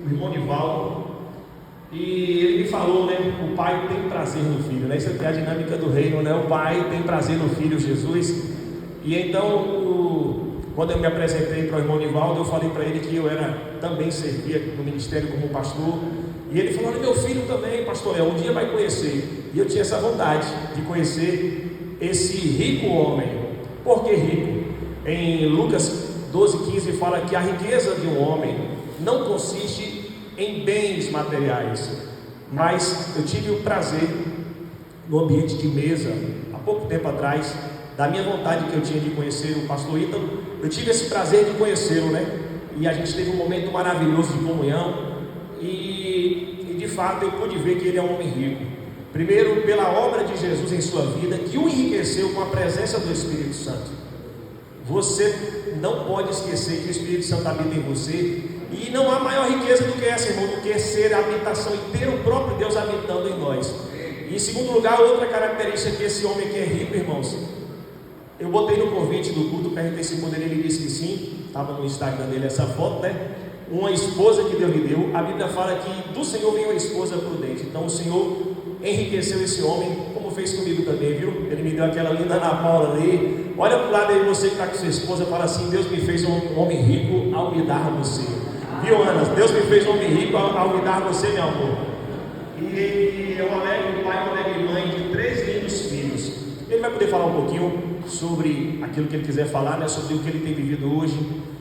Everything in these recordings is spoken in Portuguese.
irmão Nivaldo, e ele me falou, né? O pai tem prazer no filho, né? Isso é a dinâmica do reino, né? O pai tem prazer no filho Jesus. E então, quando eu me apresentei para o irmão Nivaldo, eu falei para ele que eu também servia no ministério como pastor. E ele falou: olha, meu filho também, pastor, um dia vai conhecer. E eu tinha essa vontade de conhecer esse rico homem. Por que rico? Em Lucas 12,15 fala que a riqueza de um homem não consiste em bens materiais, mas eu tive o prazer no ambiente de mesa, há pouco tempo atrás, da minha vontade que eu tinha de conhecer o pastor Ítalo, eu tive esse prazer de conhecê-lo, né? E a gente teve um momento maravilhoso de comunhão, e de fato eu pude ver que ele é um homem rico. Primeiro, pela obra de Jesus em sua vida, que o enriqueceu com a presença do Espírito Santo. Você não pode esquecer que o Espírito Santo habita em você, e não há maior riqueza do que essa, irmão, do que ser a habitação e ter o próprio Deus habitando em nós. E em segundo lugar, outra característica que esse homem que é rico, irmãos, eu botei no convite do culto, perguntei se poderia, ele disse que sim, estava no Instagram dele essa foto, né? Uma esposa que Deus lhe deu. A Bíblia fala que do Senhor vem uma esposa prudente. Então o Senhor enriqueceu esse homem, como fez comigo também, viu? Ele me deu aquela linda Ana Paula ali. Olha para o lado aí, você que está com sua esposa, fala assim: Deus me fez um homem rico ao me dar você. Viu, Ana? Deus me fez um homem rico ao me dar você, meu amor. E eu alegro pai, eu alegro mãe de 3 lindos filhos. Ele vai poder falar um pouquinho sobre aquilo que ele quiser falar, né? Sobre o que ele tem vivido hoje.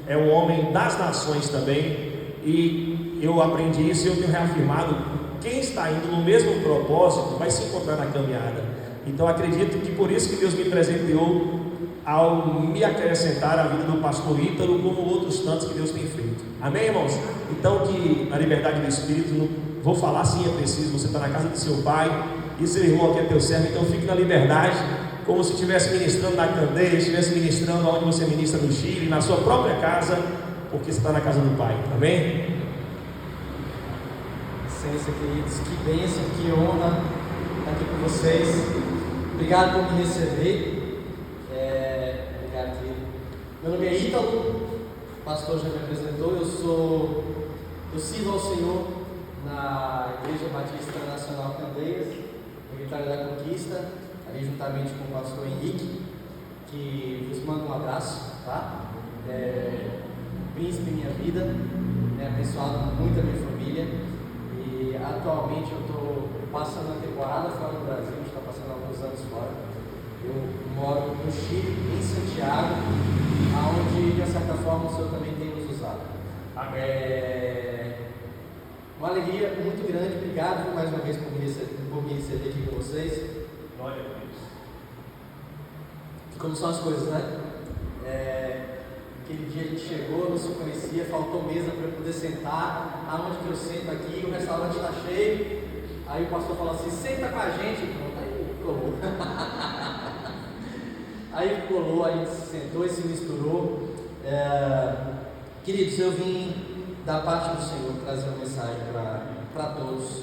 É um homem das nações também. E eu aprendi isso e eu tenho reafirmado: quem está indo no mesmo propósito vai se encontrar na caminhada. Então acredito que por isso que Deus me presenteou ao me acrescentar a vida do pastor Ítalo, como outros tantos que Deus tem feito. Amém, irmãos? Então, que na liberdade do Espírito, não vou falar sim, é preciso. Você está na casa do seu pai e seu irmão aqui é teu servo, então fique na liberdade, como se estivesse ministrando na Candeia, estivesse ministrando onde você ministra no Chile, na sua própria casa, porque você está na casa do pai. Amém? Licença, queridos, que bênção, que honra estar aqui com vocês. Obrigado por me receber. Obrigado, querido. Meu nome é Ítalo, o pastor já me apresentou. Eu sirvo ao Senhor na Igreja Batista Nacional Candeias, em Vitória da Conquista, ali juntamente com o pastor Henrique, que vos manda um abraço, tá? Príncipe em minha vida, abençoado muito a minha família. E atualmente eu estou passando a temporada fora do Brasil, a gente está passando alguns anos fora. Eu moro no Chile, em Santiago, onde de certa forma o Senhor também tem nos usado. Uma alegria muito grande, obrigado mais uma vez por me receber aqui com vocês. Glória a Deus. Como são as coisas, né? Aquele dia a gente chegou, não se conhecia, faltou mesa para eu poder sentar. Aonde que eu sento aqui, o restaurante está cheio. Aí o pastor falou assim: senta com a gente. Pronto, aí colou. Aí colou, a gente se sentou e se misturou. Queridos, eu vim da parte do Senhor trazer uma mensagem para todos.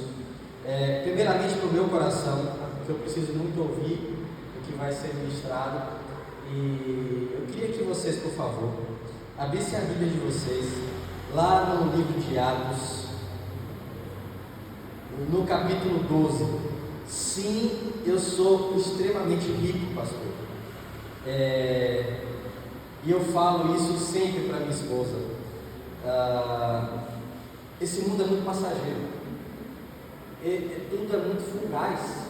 Primeiramente para o meu coração, que eu preciso muito ouvir o que vai ser ministrado. E eu queria que vocês, por favor, abrissem a Bíblia de vocês lá no livro de Atos, no capítulo 12. Sim, eu sou extremamente rico, pastor. E eu falo isso sempre para minha esposa. Esse mundo é muito passageiro, tudo é muito fugaz,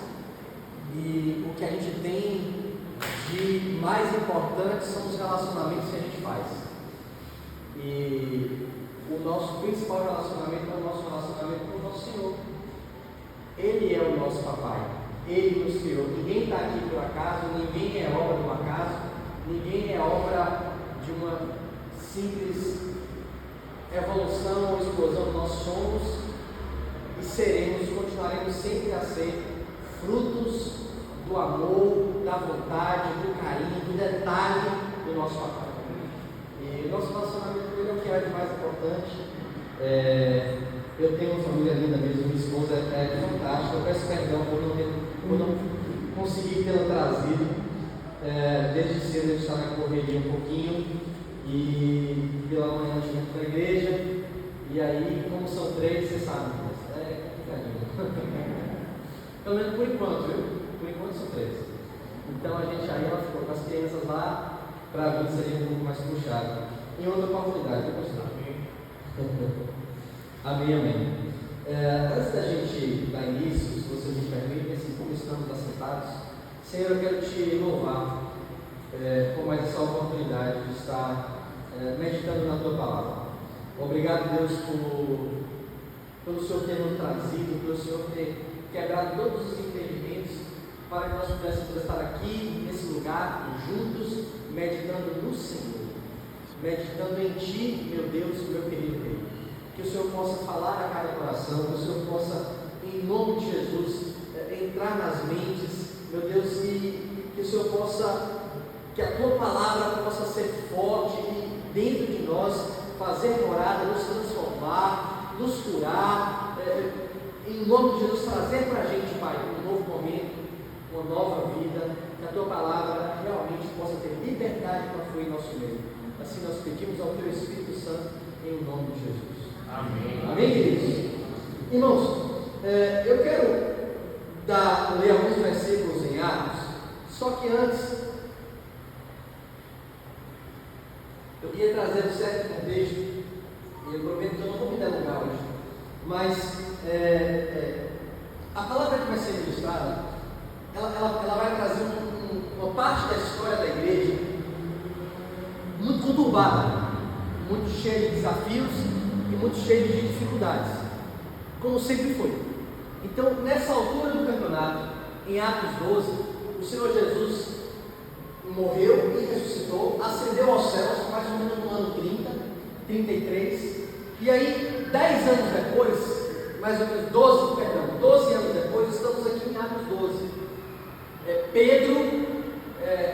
e o que a gente tem de mais importante são os relacionamentos que a gente faz. E o nosso principal relacionamento é o nosso relacionamento com o nosso Senhor. Ele é o nosso papai, Ele nos criou. Ninguém está aqui por acaso, ninguém é obra do acaso, ninguém é obra de uma simples evolução ou explosão. Nós somos e seremos, continuaremos sempre a ser frutos do amor, da vontade, do carinho, do detalhe do nosso papai. E o nosso relacionamento com Ele é o que é de mais importante. Eu tenho uma família linda mesmo, minha esposa é fantástica. Eu peço perdão por não conseguir tê-la trazido. Desde cedo a gente está na correria um pouquinho, e pela manhã a gente vai para a igreja, E aí, como são 3, você sabe, é complicadinho. Pelo menos por enquanto, viu? Por enquanto são 3. Então a gente aí, ela ficou com as crianças lá, para a vida seria um pouco mais puxado. Em outra oportunidade, eu gostava. Amém, amém. Antes da gente dar início, se vocês me permitem, assim como estamos assentados, Senhor, eu quero te louvar por mais essa oportunidade de estar meditando na tua palavra. Obrigado, Deus, pelo Senhor ter nos trazido, pelo Senhor ter quebrado todos os impedimentos para que nós pudéssemos estar aqui, nesse lugar, juntos, meditando no Senhor, meditando em Ti, meu Deus, meu querido Rei. Que o Senhor possa falar a cada coração, que o Senhor possa, em nome de Jesus, entrar nas mentes, meu Deus, que o Senhor possa, que a Tua palavra possa ser forte e dentro de nós fazer morada, nos transformar, nos curar, em nome de Jesus, trazer para a gente, Pai, um novo momento, uma nova vida, que a Tua palavra realmente possa ter liberdade para fluir em nosso meio. Assim nós pedimos ao Teu Espírito Santo, em nome de Jesus. Amém. Amém, queridos? Irmãos, eu quero ler alguns versículos em Atos, só que antes eu queria trazer um certo contexto, e eu prometo que eu não vou me delongar hoje, mas a palavra que vai ser ministrada, ela vai trazer uma parte da história da igreja muito conturbada, muito cheia de desafios e muito cheia de dificuldades, como sempre foi. Então, nessa altura do campeonato, em Atos 12, o Senhor Jesus morreu e ressuscitou, ascendeu aos céus, mais ou menos no ano 33, e aí, 10 anos depois, mais ou menos 12 anos depois, estamos aqui em Atos 12. Pedro,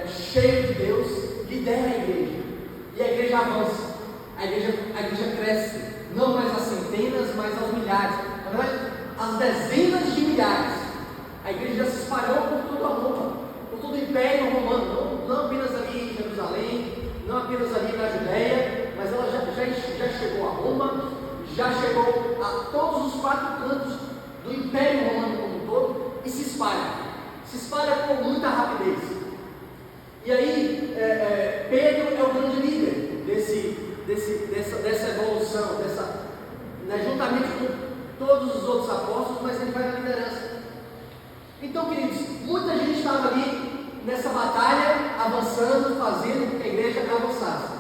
cheio de Deus, lidera a igreja, e a igreja avança, a igreja cresce, não mais às centenas, mas aos milhares, na verdade, às dezenas de milhares. A igreja já se espalhou por toda a Roma, por todo o Império Romano, não apenas ali em Jerusalém, não apenas ali na Judéia, mas ela já chegou a Roma, já chegou a todos os 4 cantos do Império Romano como um todo, e se espalha com muita rapidez. E aí, Pedro é o grande líder dessa evolução, juntamente com todos os outros apóstolos, mas ele vai na liderança. Então, queridos, muita gente estava ali nessa batalha, avançando, fazendo com que a igreja avançasse.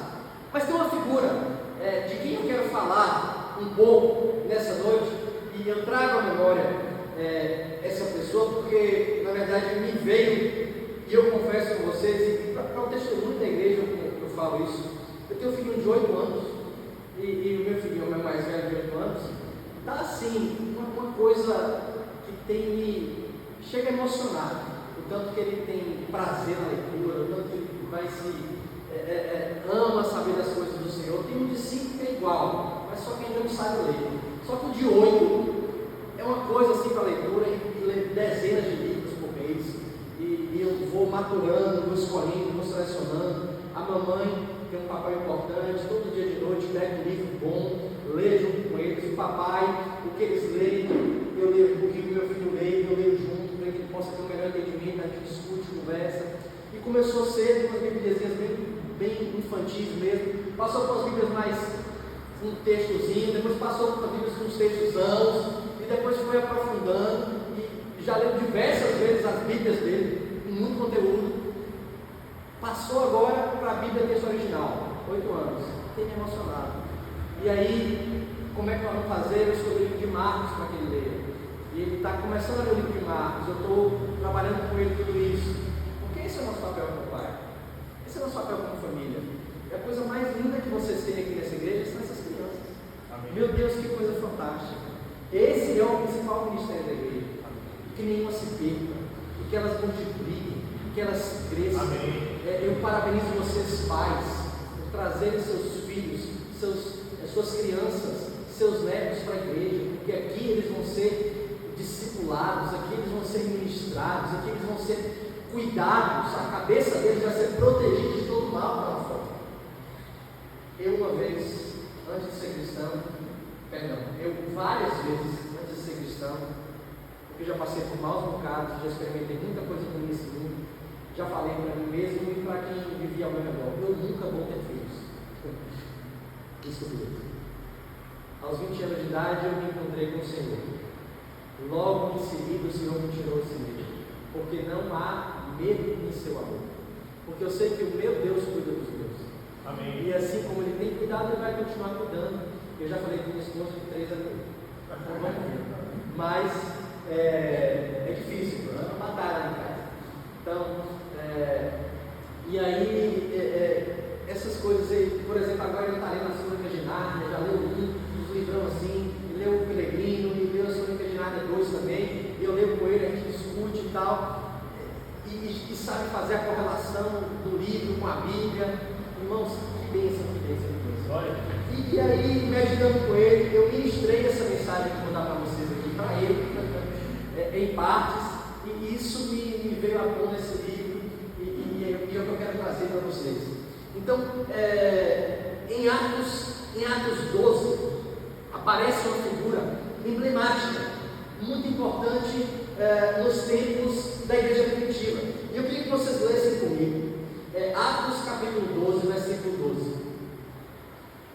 Mas tem uma figura de quem eu quero falar um pouco nessa noite, e eu trago à memória essa pessoa, porque na verdade me veio, e eu confesso com vocês, e para o testemunho da igreja eu falo isso. Eu tenho um filhinho de 8 anos, e o meu filhinho, o meu mais velho de 8 anos, está assim, uma coisa que chega a emocionar, o tanto que ele tem prazer na leitura, o tanto que ele ama saber das coisas do Senhor. Tem um de 5 que é igual, mas só que ainda não sabe ler. Só que o de 8 é uma coisa assim para leitura, e lê dezenas de livros por mês, e eu vou maturando, vou escolhendo, vou selecionando. A mamãe tem um papel importante, todo dia de noite pega um livro bom, lê junto com eles. O papai, o que eles leem, eu leio, o que o meu filho lê, eu leio junto, para que ele possa ter um melhor entendimento, a gente discute, conversa. E começou cedo com as bibliazinhas bem infantis mesmo, passou com as bíblias mais um textozinho, depois passou com as bíblias com uns textosãos, e depois foi aprofundando, e já leu diversas vezes as bíblias dele, com muito conteúdo. Passou agora para a Bíblia texto original, 8 anos, tem me emocionado. E aí, como é que nós vamos fazer? Eu escolhi o livro de Marcos para que ele leia. E ele está começando a ler o livro de Marcos, eu estou trabalhando com ele tudo isso. Porque esse é o nosso papel como pai. Esse é o nosso papel como família. E a coisa mais linda que vocês têm aqui nessa igreja são essas crianças. Amém. Meu Deus, que coisa fantástica. Esse é o principal ministério da igreja. Que nenhuma se perca, que elas multipliquem, que elas cresçam. Amém. Eu parabenizo vocês, pais, por trazerem seus filhos, suas crianças, seus netos para a igreja, porque aqui eles vão ser discipulados, aqui eles vão ser ministrados, aqui eles vão ser cuidados, a cabeça deles vai ser protegida de todo mal para fora. Eu, uma vez, antes de ser cristão, Eu várias vezes, antes de ser cristão, porque já passei por maus bocados, já experimentei muita coisa ruim nesse mundo, já falei para mim mesmo e para quem vivia ao meu redor, eu nunca vou ter filhos. Isso que eu fiz. Aos 20 anos de idade eu me encontrei com o Senhor. Logo em seguida o Senhor me tirou esse medo, porque não há medo em seu amor. Porque eu sei que o meu Deus cuida dos meus. Amém. E assim como Ele tem cuidado, Ele vai continuar cuidando. Eu já falei com minha esposa de 3 a 2. Mas é difícil, é uma batalha em casa. Então, e aí, essas coisas aí, por exemplo, agora ele está lendo a Crônicas de Nárnia, já leu uns livrão assim, leu o Pelegrino, e leu a Crônicas de Nárnia 2 também, e eu leio com ele, a gente discute e tal, e sabe fazer a correlação do livro com a Bíblia. Irmãos, que bênção, que bênção, que bênção. E aí, meditando com ele, eu ministrei essa mensagem que vou dar para vocês aqui, para ele, em partes, e isso me veio à tona nesse livro, e é o que eu quero trazer para vocês. Então, em Atos 12, aparece uma figura emblemática, muito importante nos tempos da igreja primitiva. E eu queria que vocês lessem comigo. Atos capítulo 12, versículo 12.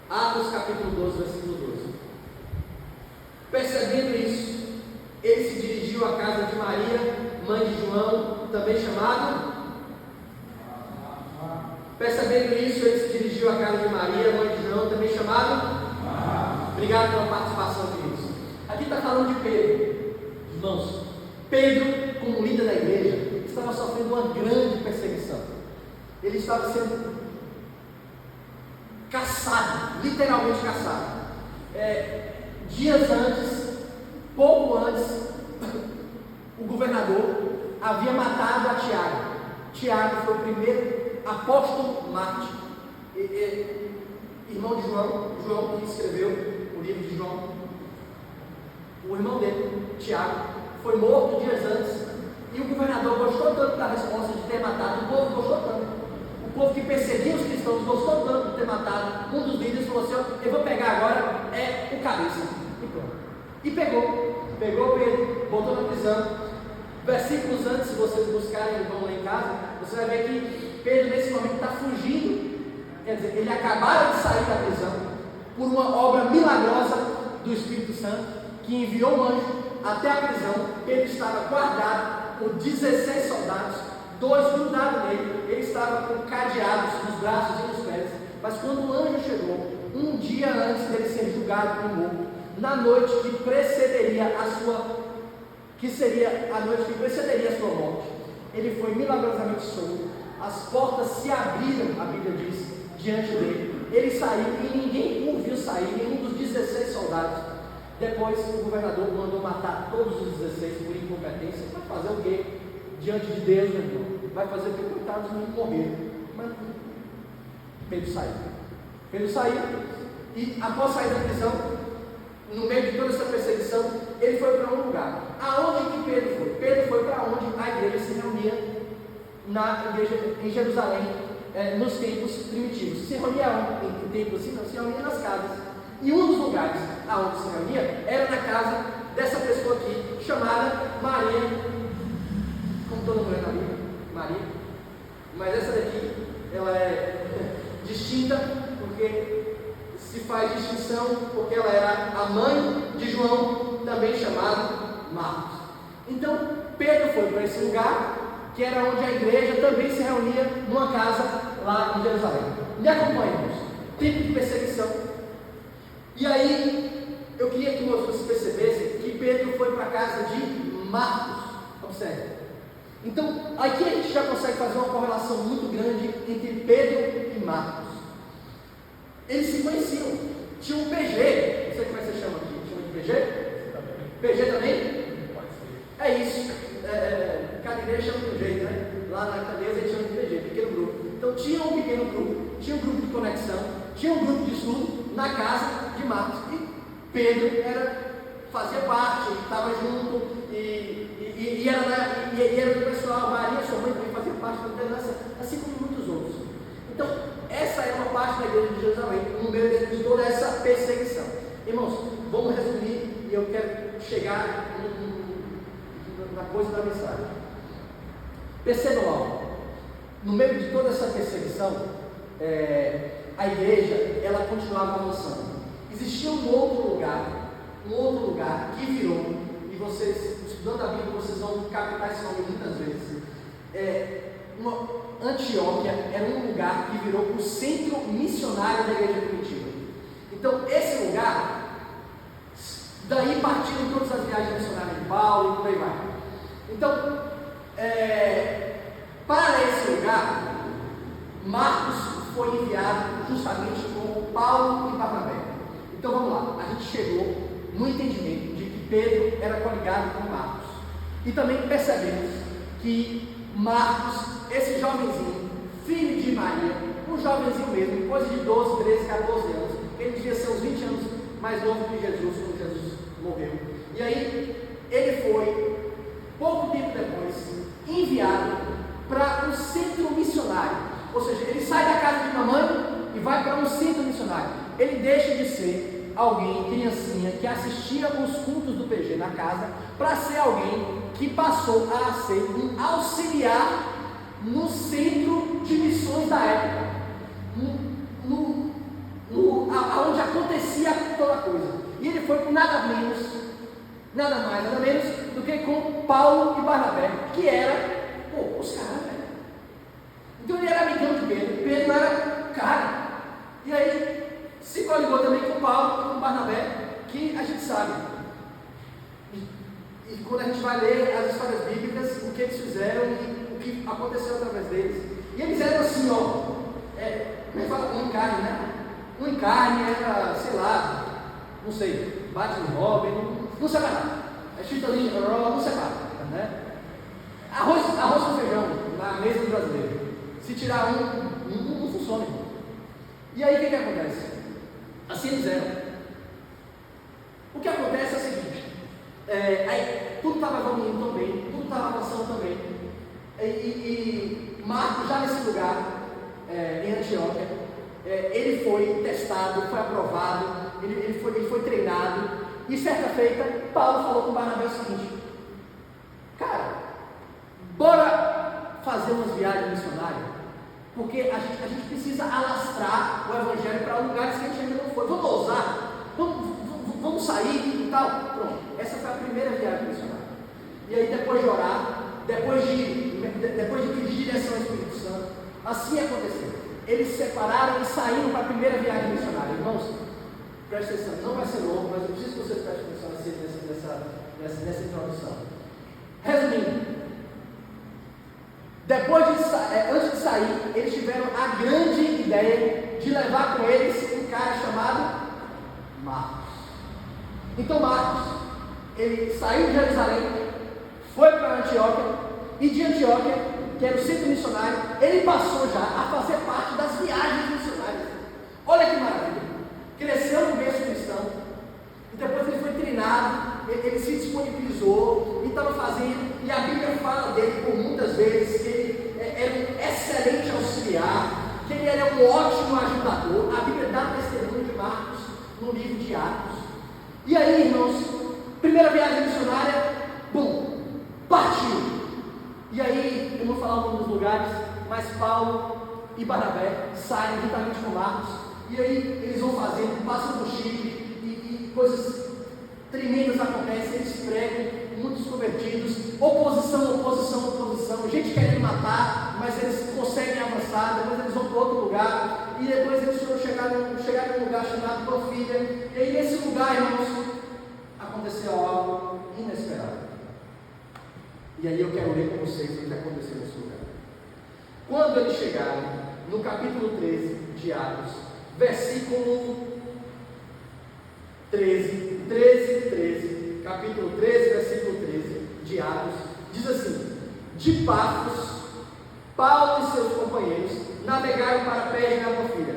Atos capítulo 12, versículo 12. Percebendo isso, ele se dirigiu à casa de Maria, mãe de João, também chamado. Percebendo isso, ele se dirigiu à casa de Maria, mãe de João, também chamado. Obrigado pela participação, queridos. Aqui está falando de Pedro. Irmãos, Pedro, como líder da igreja, estava sofrendo uma grande perseguição. Ele estava sendo caçado, literalmente caçado. Dias antes, pouco antes, o governador havia matado a Tiago. Tiago foi o primeiro apóstolo mártir, irmão de João que escreveu o livro de João. O irmão dele, Tiago, foi morto dias antes, e o governador gostou tanto da resposta de ter matado, o povo gostou tanto. O povo que perseguia os cristãos gostou tanto de ter matado. Um dos líderes falou assim: eu vou pegar agora o cabeça. E pronto. E pegou Pedro, botou na prisão. Versículos antes, se vocês buscarem, vão lá em casa, você vai ver que Pedro nesse momento está fugindo. Quer dizer, ele acabara de sair da prisão por uma obra milagrosa do Espírito Santo, que enviou um anjo até a prisão. Pedro estava guardado por 16 soldados, 2 grudados nele. Ele estava com cadeados nos braços e nos pés. Mas quando o anjo chegou, um dia antes dele ser julgado e morto, na noite que precederia a noite que precederia a sua morte, ele foi milagrosamente solto. As portas se abriram, a Bíblia diz, diante dele. Ele saiu e ninguém o viu sair, nenhum dos 16 soldados. Depois o governador mandou matar todos os 16 por incompetência. Vai fazer o quê? Diante de Deus, meu irmão? Vai fazer o quê? Coitados, não morreram. Mas Pedro saiu. E após sair da prisão, no meio de toda essa perseguição, ele foi para um lugar. Aonde que Pedro foi? Pedro foi para onde a igreja se reunia na igreja em Jerusalém, nos tempos primitivos. Se reunia em templos assim, não, se reunia nas casas. E um dos lugares aonde se reunia era na casa dessa pessoa aqui, chamada Maria, como toda mulher na Bíblia, Maria. Mas essa daqui, ela é distinta, porque se faz distinção, porque ela era a mãe de João, também chamado Marcos. Então, Pedro foi para esse lugar, que era onde a igreja também se reunia, numa casa lá em Jerusalém. Me acompanhemos. Tempo de perseguição. E aí, eu queria que vocês percebessem que Pedro foi para a casa de Marcos. Observe. Então, aqui a gente já consegue fazer uma correlação muito grande entre Pedro e Marcos. Eles se conheciam. Tinha um PG. Não sei como é que você chama aqui. Chama de PG? PG também? É isso. Cada igreja chama de um jeito, né? Lá na cadeia a gente chama de PG, pequeno grupo. Então tinha um pequeno grupo, tinha um grupo de conexão, tinha um grupo de estudo na casa de Marcos. E Pedro fazia parte, estava junto, e era do pessoal. Maria, sua mãe, também fazia parte da liderança, assim como muitos outros. Então, essa é uma parte da igreja de Jerusalém, no meio de toda essa perseguição. Irmãos, vamos resumir e eu quero chegar na coisa da mensagem. Percebam algo. No meio de toda essa perseguição, a igreja, ela continuava avançando. Existia um outro lugar que virou, e vocês, estudando a Bíblia, vocês vão captar esse nome muitas vezes. Antioquia era um lugar que virou o centro missionário da igreja primitiva. Então, esse lugar, daí partiram todas as viagens missionárias de Paulo e por aí vai. Então, para esse lugar, Marcos foi enviado justamente com Paulo e Barnabé. Então vamos lá, a gente chegou no entendimento de que Pedro era coligado com Marcos. E também percebemos que Marcos, esse jovenzinho, filho de Maria, um jovenzinho mesmo, coisa de 12, 13, 14 anos, ele devia ser uns 20 anos mais novo que Jesus, quando Jesus morreu. E aí, ele foi, pouco tempo depois, enviado para um centro missionário. Ou seja, ele sai da casa de mamãe e vai para um centro missionário. Ele deixa de ser alguém, criancinha, que assistia os cultos do PG na casa, para ser alguém que passou a ser um auxiliar no centro de missões da época, onde acontecia toda a coisa. E ele foi com nada mais, nada menos do que com Paulo e Barnabé, que era, os caras, velho. Então ele era amigão de Pedro, Pedro era cara. E aí se coligou também com Paulo e com Barnabé, que a gente sabe. E quando a gente vai ler as histórias bíblicas, o que eles fizeram e o que aconteceu através deles. E eles eram assim, como é que fala? Um encarne, né? Um encarne era, sei lá, não sei, bate no Robin, não separa. É chita ali, não separa, né? Arroz com feijão na mesa do brasileiro. Se tirar não funciona. E aí o que acontece? Assim eles eram. O que acontece é o seguinte: aí, tudo estava evoluindo também, tudo estava avançando também. E Marcos, já nesse lugar, em Antioquia, ele foi testado, foi aprovado, ele foi treinado. E certa feita, Paulo falou com Barnabé o seguinte: cara, bora fazer umas viagens missionárias, porque a gente precisa alastrar o evangelho para lugares que a gente ainda não foi. Vamos ousar, vamos sair e tal. Pronto, essa foi a primeira viagem missionária. E aí, depois de orar, depois de pedir direção ao Espírito Santo, assim aconteceu. Eles se separaram e saíram para a primeira viagem missionária. Irmãos, presta atenção, não vai ser longo, mas eu preciso que vocês prestem atenção nessa introdução. Resumindo, antes de sair, eles tiveram a grande ideia de levar com eles um cara chamado Marcos. Então Marcos, ele saiu de Jerusalém, foi para Antioquia, e de Antioquia, que era o centro missionário, ele passou já a fazer parte das viagens missionárias. Olha que maravilha! Cresceu no berço cristão, e depois ele foi treinado, ele se disponibilizou e estava fazendo, e a Bíblia fala dele por muitas vezes que ele era um excelente auxiliar, que ele era um ótimo ajudador. A Bíblia dá testemunho de Marcos no livro de Atos. E aí, irmãos, primeira viagem missionária, partiu. E aí, eu vou falar alguns lugares, mas Paulo e Barnabé saem juntamente com Marcos, e aí eles vão fazendo, passam por Chipre, e coisas tremendas acontecem, eles pregam, muitos convertidos, oposição, gente querendo matar, mas eles conseguem avançar, depois eles vão para outro lugar, e depois eles chegaram num lugar chamado Panfilha, e aí nesse lugar, irmãos, aconteceu algo inesperado. E aí eu quero ler com vocês o que aconteceu nesse lugar. Quando eles chegaram no capítulo 13 de Atos, versículo 13, capítulo 13, versículo 13 de Atos, diz assim: de Pafos, Paulo e seus companheiros navegaram para Perge na Panfilha.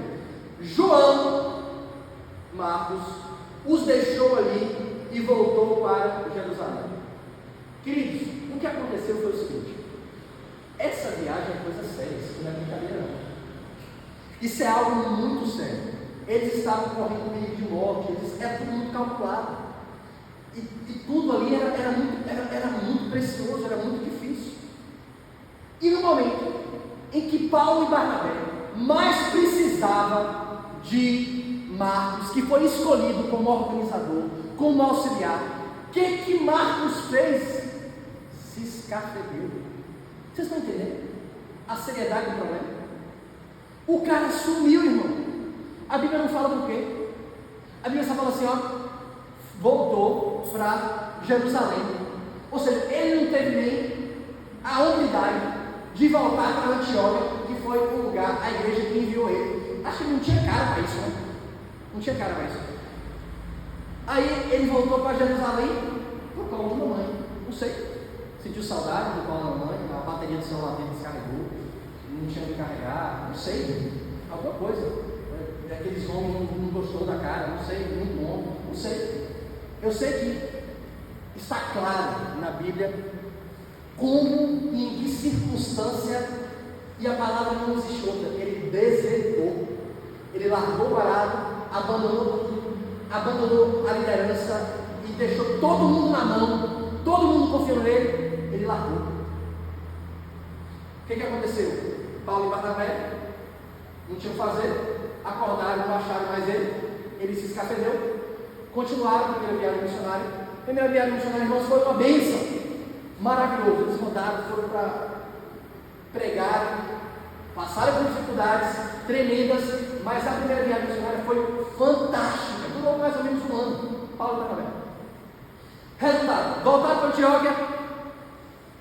João, Marcos, os deixou ali e voltou para Jerusalém. Queridos, o que aconteceu foi o seguinte: essa viagem é coisa séria, isso não é brincadeira não. Isso é algo muito sério. eles estavam correndo perigo de morte, era tudo muito calculado. E tudo ali era muito precioso, era muito difícil. E no momento em que Paulo e Barnabé mais precisavam de Marcos, que foi escolhido como organizador, como auxiliar, o que Marcos fez? Se escafedeu. Vocês estão entendendo a seriedade do problema? O cara sumiu, irmão. A Bíblia não fala por quê. A Bíblia só fala assim, ó, voltou para Jerusalém. Ou seja, ele não teve nem a humildade de voltar para Antioquia, que foi o lugar, a igreja que enviou ele. Acho que não tinha cara para isso, né? Não tinha cara para isso. Aí ele voltou para Jerusalém por colo da mamãe. Não sei. Sentiu saudade do colo da mamãe, a bateria do celular dele descarregou, não tinha onde carregar, não sei. Alguma coisa. Aqueles homens não gostou da cara, não sei, muito bom, não sei. Eu sei que está claro na Bíblia como e em que circunstância, e a palavra não existe outra, ele desertou, ele largou o arado, abandonou a liderança e deixou todo mundo na mão, todo mundo confiou nele, ele largou. O que aconteceu? Paulo e Barnabé não tinham o que fazer, acordaram, não acharam mais ele se escafedeu, continuaram a primeira viagem missionária. A primeira viagem missionária, irmãos, foi uma bênção, maravilhoso. Eles rodaram, foram para pregar, passaram por dificuldades tremendas, mas a primeira viagem missionária foi fantástica, durou mais ou menos um ano. Paulo e Barnabé. Resultado, voltaram para Antioquia,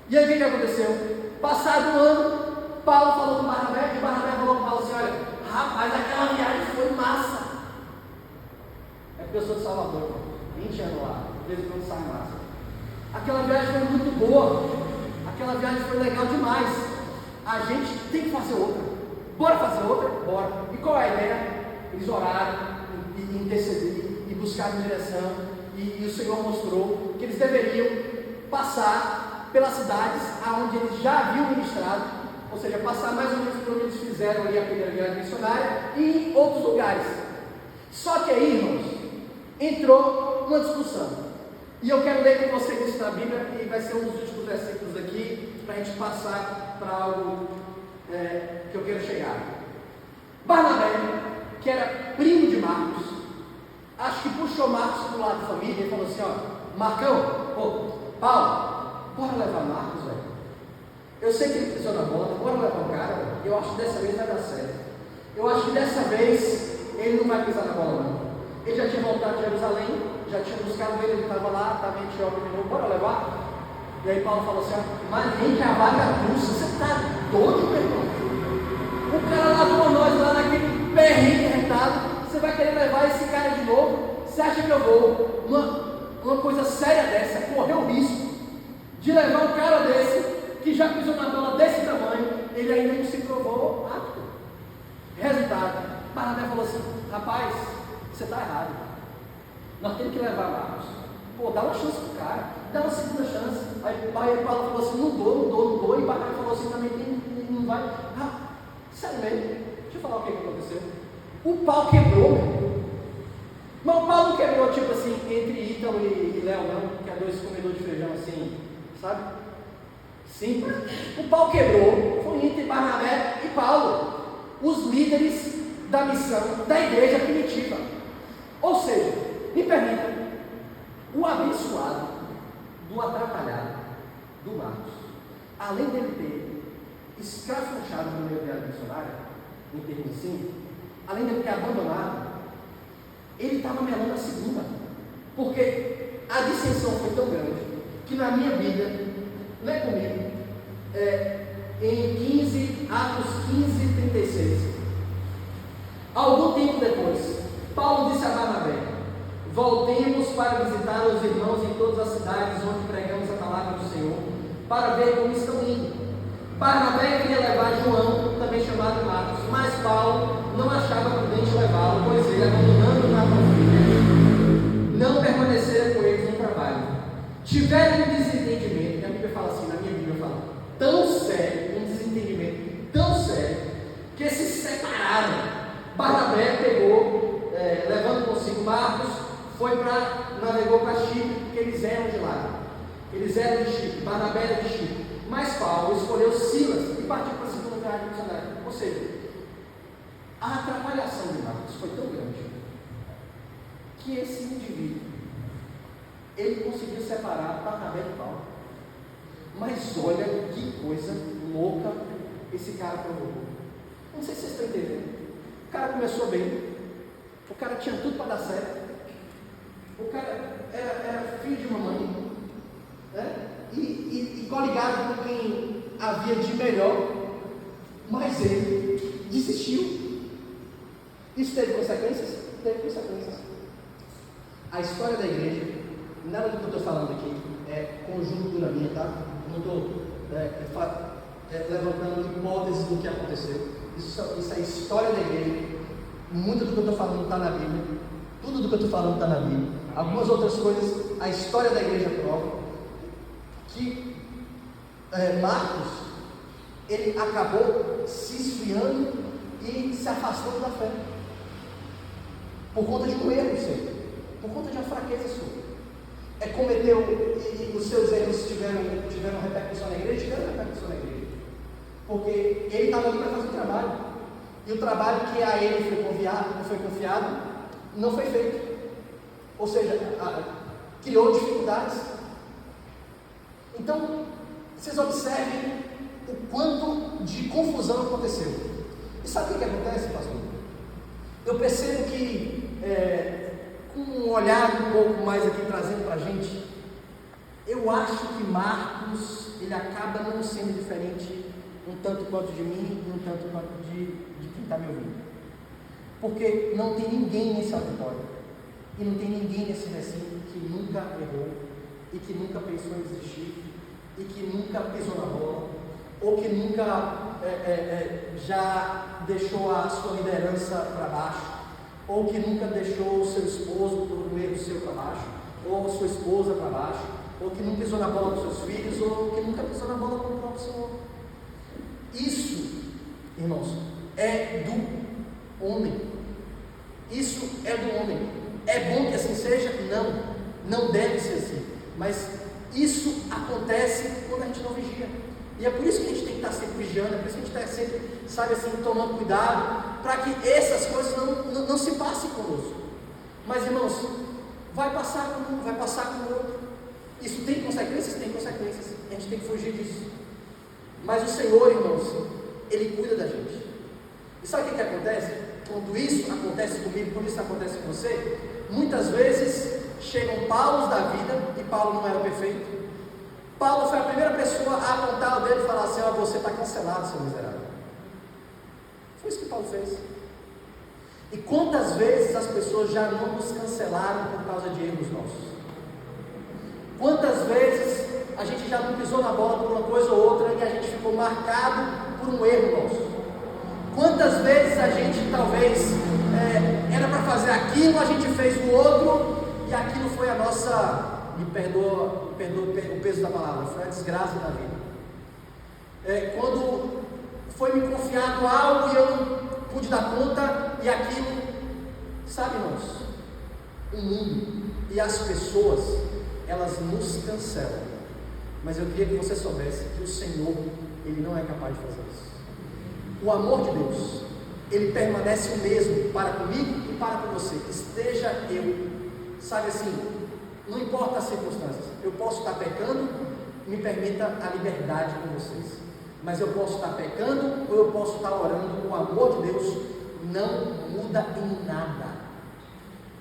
e aí o que aconteceu? Passado um ano, Paulo falou com Barnabé, e Barnabé falou com Paulo assim, olha, rapaz, aquela viagem foi massa. É porque eu sou de Salvador, 20 anos lá, de vez em quando sai massa. Aquela viagem foi muito boa, aquela viagem foi legal demais. A gente tem que fazer outra. Bora fazer outra? Bora. E qual é a ideia? Eles oraram, e intercederem, e buscaram direção, e o Senhor mostrou que eles deveriam passar pelas cidades aonde eles já haviam ministrado, ou seja, passar mais ou menos por onde eles fizeram ali a primeira viagem missionária e em outros lugares. Só que aí, irmãos, entrou uma discussão, e eu quero ler com vocês isso na Bíblia, e vai ser um dos últimos versículos aqui, para a gente passar para algo que eu quero chegar. Barnabé, que era primo de Marcos, acho que puxou Marcos para o lado da família e falou assim, ó, Marcão, Paulo, bora levar Marcos, velho. Eu sei que ele pisou na bola, bora levar o cara, velho. Eu acho que dessa vez vai dar certo. Eu acho que dessa vez ele não vai pisar na bola, não. Ele já tinha voltado de Jerusalém, já tinha buscado ele estava lá, estava em Antioquia de novo, bora levar? E aí Paulo falou assim, ó, mas nem que a vagabunda, você está doido, meu irmão? O cara lá com nós, lá naquele perrengue arretado, você vai querer levar esse cara de novo? Você acha que eu vou, uma coisa séria dessa, correr o risco de levar um cara desse, que já pisou na bola desse tamanho, ele ainda não se provou apto? Resultado, Barnabé falou assim, rapaz, você está errado, nós temos que levar Marcos. Pô, dá uma chance pro cara, dá uma segunda chance. Aí Paulo falou assim, não dou, e Barnabé falou assim, também não vai. Sério mesmo, deixa eu falar o que aconteceu. O pau quebrou, meu. Mas o pau não quebrou, tipo assim, entre Ítalo e Léo, não, que é dois comedores de feijão assim, sabe? Simples. O pau quebrou, foi entre Barnabé e Paulo, os líderes da missão da igreja primitiva. Ou seja, me permita, o abençoado do atrapalhado do Marcos, além dele ter escrachado na primeira viagem missionária, em termos assim, além dele ter abandonado, ele estava melando a segunda, porque a dissensão foi tão grande que na minha Bíblia, lê comigo, em Atos 15, 36, algum tempo depois, Paulo disse a Barnabé, voltemos para visitar os irmãos em todas as cidades onde pregamos a palavra do Senhor, para ver como estão indo. Barnabé queria levar João, também chamado Marcos, mas Paulo não achava prudente levá-lo, pois ele, abandonando na família, não permanecera com eles no trabalho. Tiveram um desentendimento, a Bíblia fala assim, na minha Bíblia fala, tão sério, um desentendimento tão sério, que se separaram. Barnabé pegou eles eram de lá. Eles eram de Chipre, Barnabé era de Chipre. Mas Paulo escolheu Silas e partiu para a segunda viagem missionária. Ou seja, a atrapalhação de Marcos foi tão grande que esse indivíduo, ele conseguiu separar Barnabé de Paulo. Mas olha que coisa louca esse cara provocou. Não sei se vocês estão entendendo. O cara começou bem, o cara tinha tudo para dar certo, o cara era filho de uma mãe, né? E coligado com quem havia de melhor, mas ele desistiu. Isso teve consequências? Teve consequências. A história da igreja, nada do que eu estou falando aqui é conjuntura minha, tá? Não estou levantando hipóteses do que aconteceu. Isso é história da igreja. Muito do que eu estou falando está na Bíblia. Tudo do que eu estou falando está na Bíblia. Algumas outras coisas, a história da igreja prova que Marcos, ele acabou se esfriando e se afastando da fé. Por conta de um erro seu. Por conta de uma fraqueza sua. Cometeu, e os seus erros tiveram repercussão na igreja? Tiveram repercussão na igreja. Porque ele estava ali para fazer o trabalho. E o trabalho que a ele foi confiado, não foi feito. Ou seja, criou dificuldades. Então, vocês observem o quanto de confusão aconteceu. E sabe o que acontece, pastor? Eu percebo que, com um olhar um pouco mais aqui trazendo para a gente, eu acho que Marcos, ele acaba não sendo diferente um tanto quanto de mim e um tanto quanto de quem está me ouvindo. Porque não tem ninguém nesse auditório e não tem ninguém nesse recinto que nunca errou e que nunca pensou em desistir e que nunca pisou na bola ou que nunca já deixou a sua liderança para baixo, ou que nunca deixou o seu esposo por um erro seu para baixo, ou sua esposa para baixo, ou que nunca pisou na bola dos seus filhos, ou que nunca pisou na bola com o próprio Senhor. Isso, irmãos, é do homem. Isso é do homem. É bom que assim seja? Não deve ser assim. Mas isso acontece quando a gente não vigia. E é por isso que a gente tem que estar sempre vigiando, é por isso que a gente está sempre, sabe assim, tomando cuidado, para que essas coisas não se passem conosco. Mas, irmãos, vai passar com um, vai passar com o outro. Isso tem consequências? Tem consequências. A gente tem que fugir disso. Mas o Senhor, irmãos, Ele cuida da gente. E sabe o que acontece? Quando isso acontece comigo, quando isso acontece com você, muitas vezes chegam Paulos da vida, e Paulo não era perfeito. Paulo foi a primeira pessoa a apontar o dedo e falar assim: ó, você está cancelado, seu miserável. Foi isso que Paulo fez. E quantas vezes as pessoas já não nos cancelaram por causa de erros nossos? Quantas vezes a gente já não pisou na bola por uma coisa ou outra e a gente ficou marcado por um erro nosso? Quantas vezes a gente talvez era para fazer aquilo, a gente fez o outro e aquilo foi a nossa, me perdoa o peso da palavra, foi a desgraça da vida. Quando foi me confiado algo e eu não pude dar conta, e aquilo, sabe, irmãos, o mundo e as pessoas, elas nos cancelam, mas eu queria que você soubesse que o Senhor, Ele não é capaz de fazer isso. O amor de Deus, Ele permanece o mesmo para comigo e para com você, esteja eu, sabe assim, não importa as circunstâncias, eu posso estar pecando, me permita a liberdade com vocês, mas eu posso estar pecando ou eu posso estar orando, o amor de Deus não muda em nada.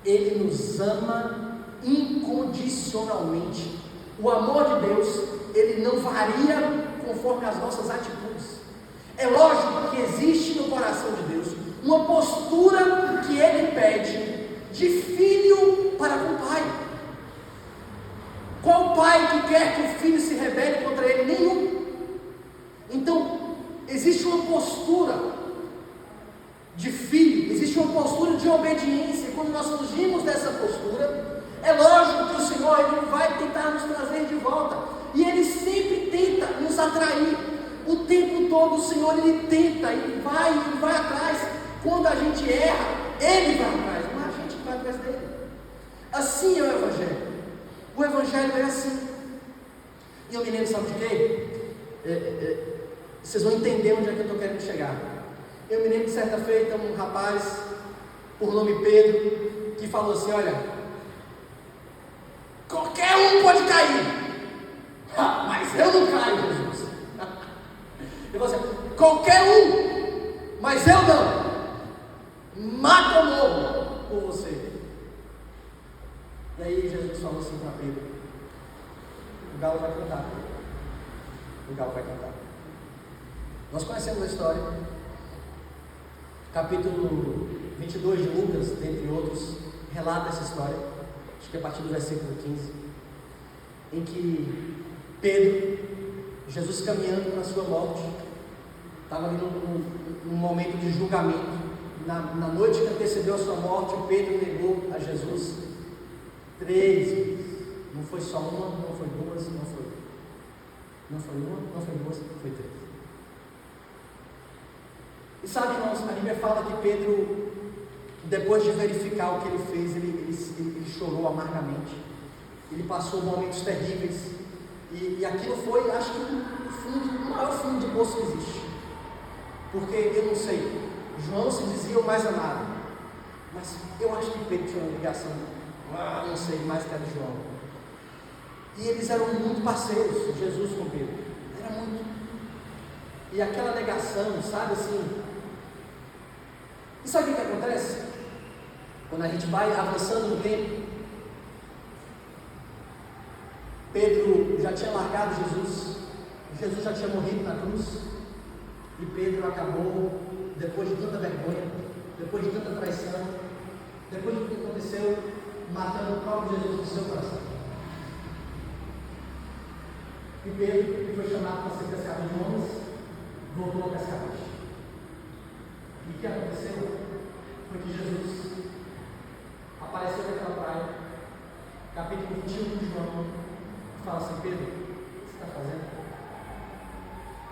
Ele nos ama incondicionalmente. O amor de Deus, ele não varia conforme as nossas atitudes. É lógico que existe no coração de Deus uma postura que Ele pede de filho para com o Pai. Qual pai que quer que o filho se rebele contra ele? Nenhum. Então, existe uma postura de filho, existe uma postura de obediência. Quando nós fugimos dessa postura, é lógico que o Senhor, Ele vai tentar nos trazer de volta, e Ele sempre tenta nos atrair. O tempo todo o Senhor, Ele tenta, Ele vai atrás. Quando a gente erra, Ele vai atrás, não é a gente que vai atrás dele. Assim é o Evangelho. O Evangelho é assim. E eu me lembro, sabe de quê? Vocês vão entender onde é que eu estou querendo chegar. Eu me lembro de certa feita um rapaz, por nome Pedro, que falou assim: olha, qualquer um pode cair, mas eu não caio, Jesus. Ele falou assim: qualquer um, mas eu não. Mata ou morro por você. E aí Jesus falou assim para Pedro: o galo vai cantar. O galo vai cantar. Nós conhecemos a história. Capítulo 22 de Lucas, dentre outros, relata essa história. Acho que é a partir do versículo 15. Em que Pedro, Jesus caminhando na sua morte, estava ali num momento de julgamento. Na noite que antecedeu a sua morte, Pedro negou a Jesus 3 vezes. Não foi só uma, não foi duas, não foi uma, não foi duas, foi 3. E sabe, irmãos, a Bíblia fala que Pedro, depois de verificar o que ele fez, ele chorou amargamente. Ele passou momentos terríveis. E aquilo foi, acho que, o maior fundo de poço que existe. Porque, eu não sei, João se dizia o mais amado, mas eu acho que Pedro tinha uma ligação, não sei, mais que a de João. E eles eram muito parceiros, Jesus com Pedro, era muito. E aquela negação, sabe assim. E sabe o que acontece? Quando a gente vai avançando no tempo, Pedro já tinha largado Jesus, Jesus já tinha morrido na cruz, e Pedro acabou, depois de tanta vergonha, depois de tanta traição, depois de tudo que aconteceu, matando o próprio Jesus do seu coração. E Pedro, que foi chamado para ser pescador de homens, voltou a pescar peixe. E o que aconteceu foi que Jesus apareceu naquela praia, capítulo 21 de João, e fala assim: Pedro, o que você está fazendo?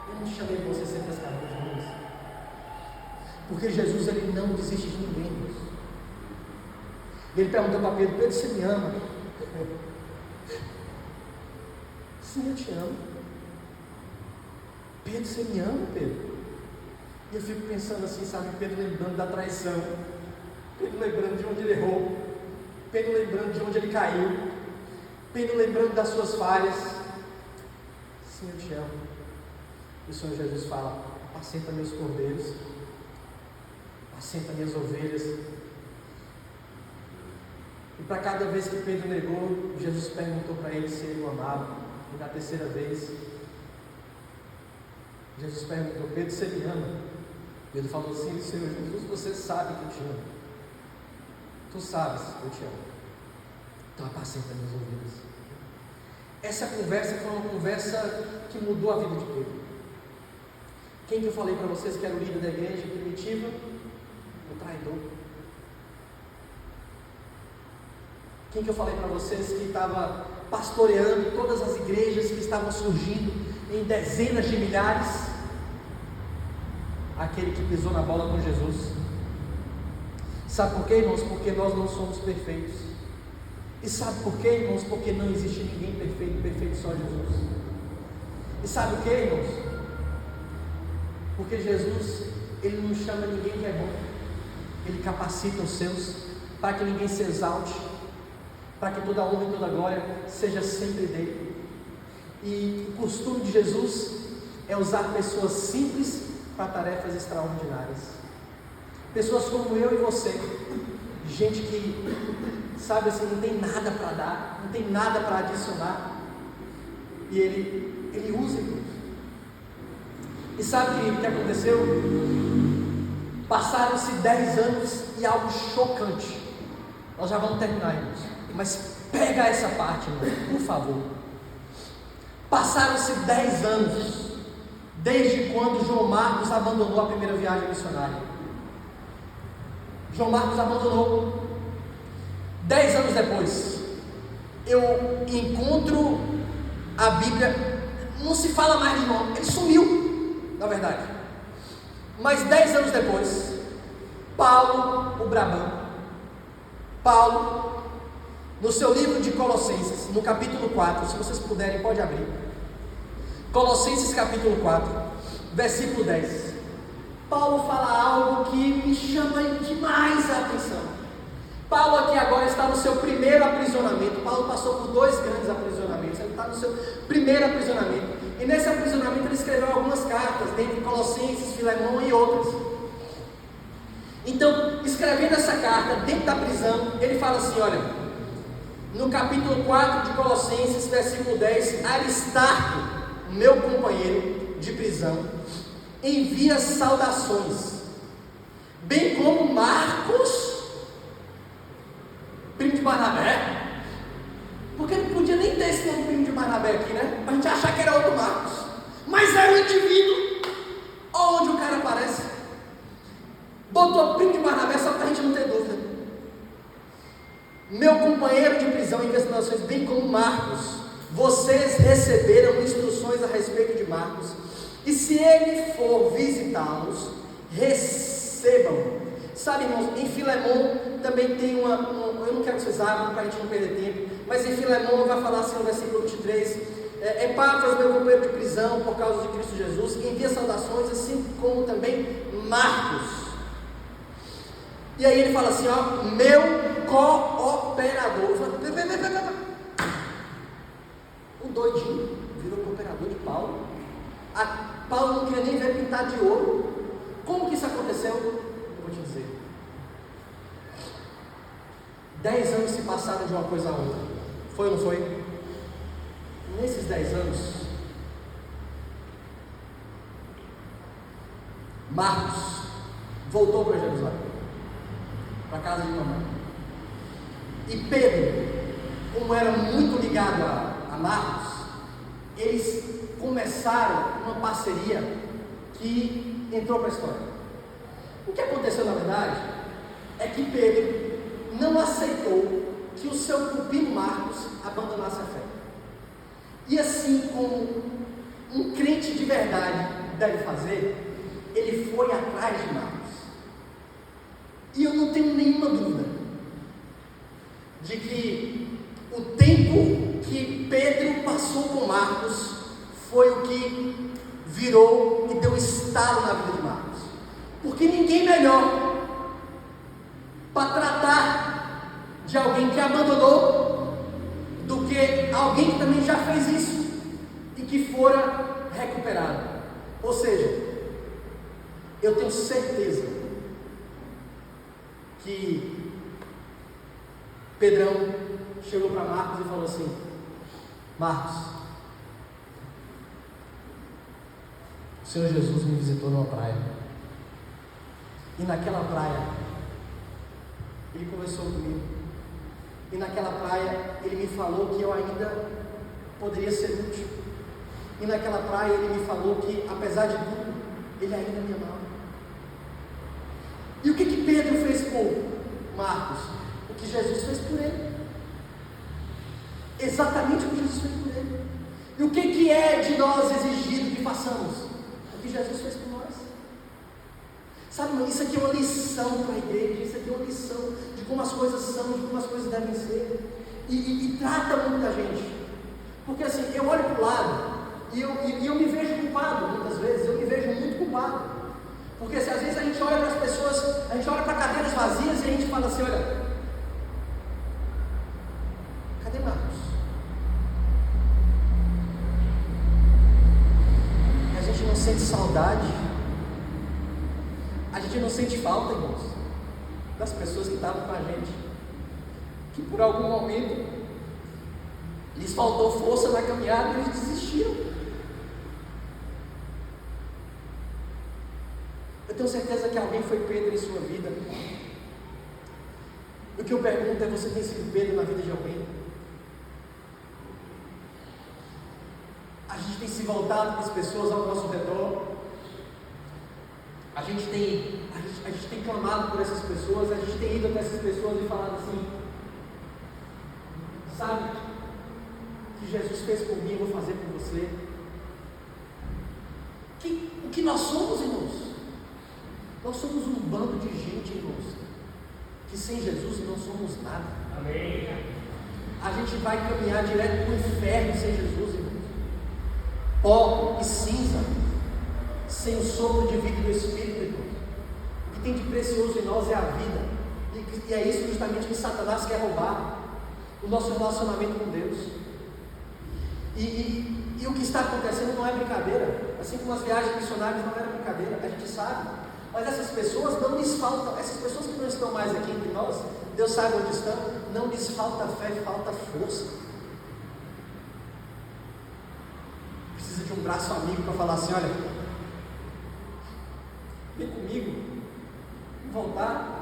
Eu não te chamei para você ser pescador de homens. Porque Jesus, ele não desiste de ninguém, Deus. Ele perguntou para Pedro: Pedro, você me ama? Sim, eu te amo. Pedro, você me ama, Pedro? E eu fico pensando assim, sabe, Pedro lembrando da traição, Pedro lembrando de onde ele errou, Pedro lembrando de onde ele caiu, Pedro lembrando das suas falhas. Sim, eu te amo. E o Senhor Jesus fala: apacenta meus cordeiros, apacenta minhas ovelhas. E para cada vez que Pedro negou, Jesus perguntou para ele se ele o amava. E na terceira vez, Jesus perguntou: Pedro, você me ama? Pedro falou assim: Senhor Jesus, você sabe que eu te amo. Tu sabes que eu te amo. Então apacenta minhas ovelhas. Essa conversa foi uma conversa que mudou a vida de Pedro. Quem que eu falei para vocês que era o líder da igreja primitiva? O traidor. Quem que eu falei para vocês que estava pastoreando todas as igrejas que estavam surgindo em dezenas de milhares? Aquele que pisou na bola com Jesus. Sabe por quê, irmãos? Porque nós não somos perfeitos. E sabe por quê, irmãos? Porque não existe ninguém perfeito só Jesus. E sabe o que, irmãos? Porque Jesus, ele não chama ninguém que é bom, ele capacita os seus, para que ninguém se exalte, para que toda honra e toda glória seja sempre dele. E o costume de Jesus é usar pessoas simples para tarefas extraordinárias, pessoas como eu e você, gente que, sabe assim, não tem nada para dar, não tem nada para adicionar, e ele usa isso. E sabe o que aconteceu? Passaram-se 10 anos e algo chocante. Nós já vamos terminar, irmãos, mas pega essa parte, irmão, por favor. Passaram-se 10 anos desde quando João Marcos abandonou a primeira viagem missionária. João Marcos abandonou. 10 anos depois, eu encontro a Bíblia, não se fala mais de João, ele sumiu, na verdade. Mas 10 anos depois, Paulo, o Brabão, Paulo, no seu livro de Colossenses, no capítulo 4, se vocês puderem, pode abrir. Colossenses capítulo 4, versículo 10. Paulo fala algo que me chama demais a atenção. Paulo aqui agora está no seu primeiro aprisionamento. Paulo passou por 2 grandes aprisionamentos. Ele está no seu primeiro aprisionamento. E nesse aprisionamento ele escreveu algumas cartas, dentre Colossenses, Filemão e outras. Então, escrevendo essa carta dentro da prisão, ele fala assim, olha, no capítulo 4 de Colossenses, versículo 10, Aristarco, meu companheiro de prisão, envia saudações, bem como Marcos, primo de Barnabé, porque não podia nem ter esse nome primo de Barnabé aqui, né? Para a gente achar que era outro Marcos, mas era o indivíduo. Olha onde o cara aparece. Botou primo de Barnabé só para a gente não ter dúvida. Meu companheiro de prisão, envia saudações, bem como Marcos. Vocês receberam instruções a respeito de Marcos, e se ele for visitá-los, recebam. Sabe, irmãos, em Filemão também tem eu não quero que vocês abram para a gente não perder tempo, mas em Filemão vai falar assim no versículo 23, Epáfras, meu companheiro de prisão, por causa de Cristo Jesus, envia saudações, assim como também Marcos. E aí ele fala assim, ó, meu cooperador. O doidinho virou cooperador de Paulo. Paulo não queria nem ver pintar de ouro. Como que isso aconteceu? Eu vou te dizer. 10 anos se passaram de uma coisa a outra. Foi ou não foi? Nesses 10 anos, Marcos voltou para Jerusalém, para a casa de mamãe. E Pedro, como era muito ligado a Marcos, eles começaram uma parceria que entrou para a história. O que aconteceu na verdade é que Pedro não aceitou que o seu pupilo Marcos abandonasse a fé. E assim como um crente de verdade deve fazer, ele foi atrás de Marcos. E eu não tenho nenhuma dúvida de que o tempo que Pedro passou com Marcos foi o que virou e deu estalo na vida de Marcos. Porque ninguém melhor para tratar de alguém que abandonou do que alguém que também já fez isso e que fora recuperado. Ou seja, eu tenho certeza que Pedrão chegou para Marcos e falou assim: Marcos, o Senhor Jesus me visitou numa praia, e naquela praia ele conversou comigo, e naquela praia ele me falou que eu ainda poderia ser útil, e naquela praia ele me falou que apesar de tudo ele ainda me amava. E o que Pedro fez por Marcos? O que Jesus fez por ele. Exatamente o que Jesus fez por ele. E o que é de nós exigido que façamos? O que Jesus fez por nós. Sabe, mano, isso aqui é uma lição para a igreja, isso aqui é uma lição de como as coisas são, de como as coisas devem ser. E trata muito da gente. Porque assim, eu olho para o lado e eu me vejo culpado muitas vezes, eu me vejo muito culpado. Porque se às vezes a gente olha para as pessoas, a gente olha para cadeiras vazias e a gente fala assim: olha, cadê Marcos? E a gente não sente saudade, a gente não sente falta, irmãos, das pessoas que estavam com a gente, que por algum momento lhes faltou força na caminhada e eles desistiram. Eu tenho certeza que alguém foi Pedro em sua vida. O que eu pergunto é: você tem sido Pedro na vida de alguém? A gente tem se voltado para as pessoas ao nosso redor. A gente tem clamado por essas pessoas. A gente tem ido até essas pessoas e falado assim: sabe, o que Jesus fez por mim, eu vou fazer por você. O que nós somos, irmãos? Nós somos um bando de gente, irmãos, que sem Jesus não somos nada. Amém. a gente vai caminhar direto para o inferno sem Jesus, irmãos. Pó e cinza, sem o sopro de vida do Espírito, irmãos. O que tem de precioso em nós é a vida. E é isso justamente que Satanás quer roubar, o nosso relacionamento com Deus. E o que está acontecendo não é brincadeira, assim como as viagens missionárias não era brincadeira, a gente sabe. Mas essas pessoas não lhes falta, essas pessoas que não estão mais aqui entre nós, Deus sabe onde estão, não lhes falta fé, falta força. Precisa de um braço amigo para falar assim: olha, vem comigo, voltar.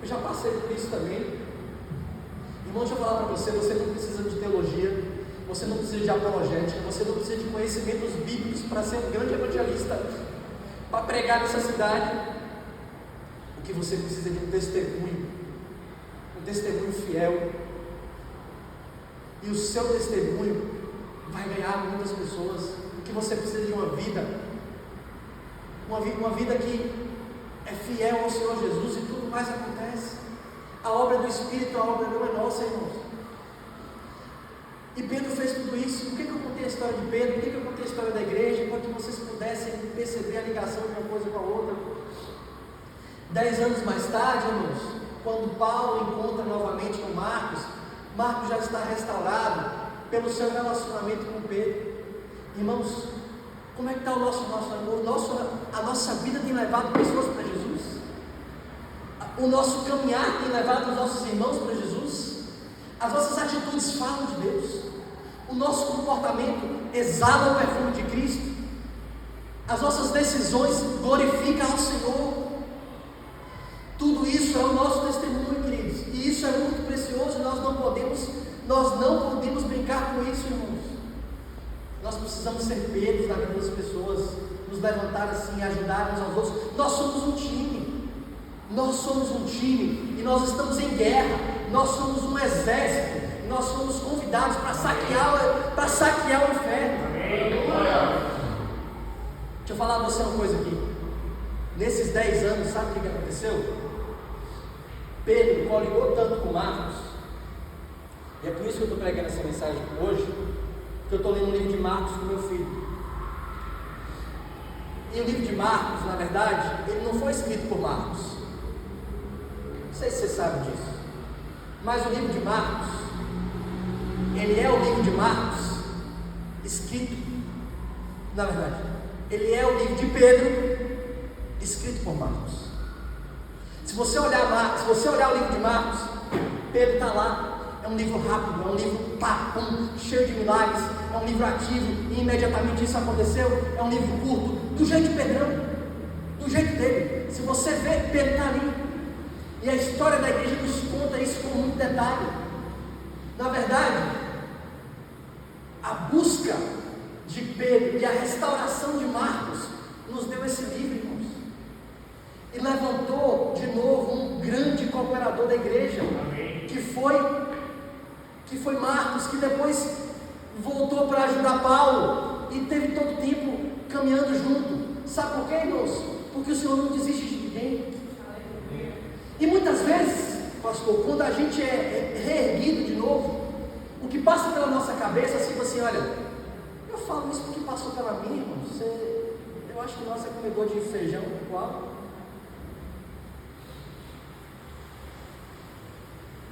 Eu já passei por isso também. Irmão, deixa eu falar para você: você não precisa de teologia, você não precisa de apologética, você não precisa de conhecimentos bíblicos para ser um grande evangelista, para pregar nessa cidade. O que você precisa é de um testemunho fiel, e o seu testemunho vai ganhar muitas pessoas. O que você precisa é de uma vida que é fiel ao Senhor Jesus, e tudo mais acontece. A obra do Espírito, a obra não é nossa, irmãos. E Pedro fez tudo isso. Por que eu contei a história de Pedro? Por que eu contei a história da igreja? Para que vocês pudessem perceber a ligação de uma coisa com a outra. 10 anos mais tarde, irmãos, quando Paulo encontra novamente com Marcos, Marcos já está restaurado pelo seu relacionamento com Pedro. Irmãos, como é que está o nosso relacionamento? A nossa vida tem levado pessoas para Jesus? O nosso caminhar tem levado os nossos irmãos para Jesus? As nossas atitudes falam de Deus? O nosso comportamento exala o perfume de Cristo? As nossas decisões glorificam ao Senhor? Tudo isso é o nosso testemunho, queridos, e isso é muito precioso. Nós não podemos brincar com isso, irmãos. Nós precisamos ser Pedros na vida das pessoas, nos levantar assim, ajudar uns aos outros. Nós somos um time, e nós estamos em guerra. Nós somos um exército, e nós somos convidados para saquear o inferno. Deixa eu falar para você uma coisa aqui. Nesses 10 anos, sabe o que aconteceu? Pedro coligou tanto com Marcos, e é por isso que eu estou pregando essa mensagem hoje, que eu estou lendo o livro de Marcos com meu filho. E o livro de Marcos, na verdade, ele não foi escrito por Marcos. Não sei se você sabe disso, mas o livro de Marcos, ele é o livro de Marcos escrito, na verdade, ele é o livro de Pedro escrito por Marcos. Se você olhar o livro de Marcos, Pedro está lá. É um livro rápido, é um livro cheio de milagres, é um livro ativo, e imediatamente isso aconteceu. É um livro curto, do jeito de Pedrão, do jeito dele. Se você vê, Pedro está ali, e a história da igreja nos conta isso com muito detalhe. Na verdade, a busca de Pedro e a restauração de Marcos nos deu esse livro, irmãos, e levantou de novo um grande cooperador da igreja. Amém. que foi Marcos, que depois voltou para ajudar Paulo e teve todo o tempo caminhando junto. Sabe por quê, irmãos? Porque o Senhor não desiste de ninguém. E muitas vezes, pastor, quando a gente é reerguido de novo, o que passa pela nossa cabeça é tipo assim: olha, eu falo isso porque passou pela minha, irmãos. Eu acho que nós é comedor de feijão igual.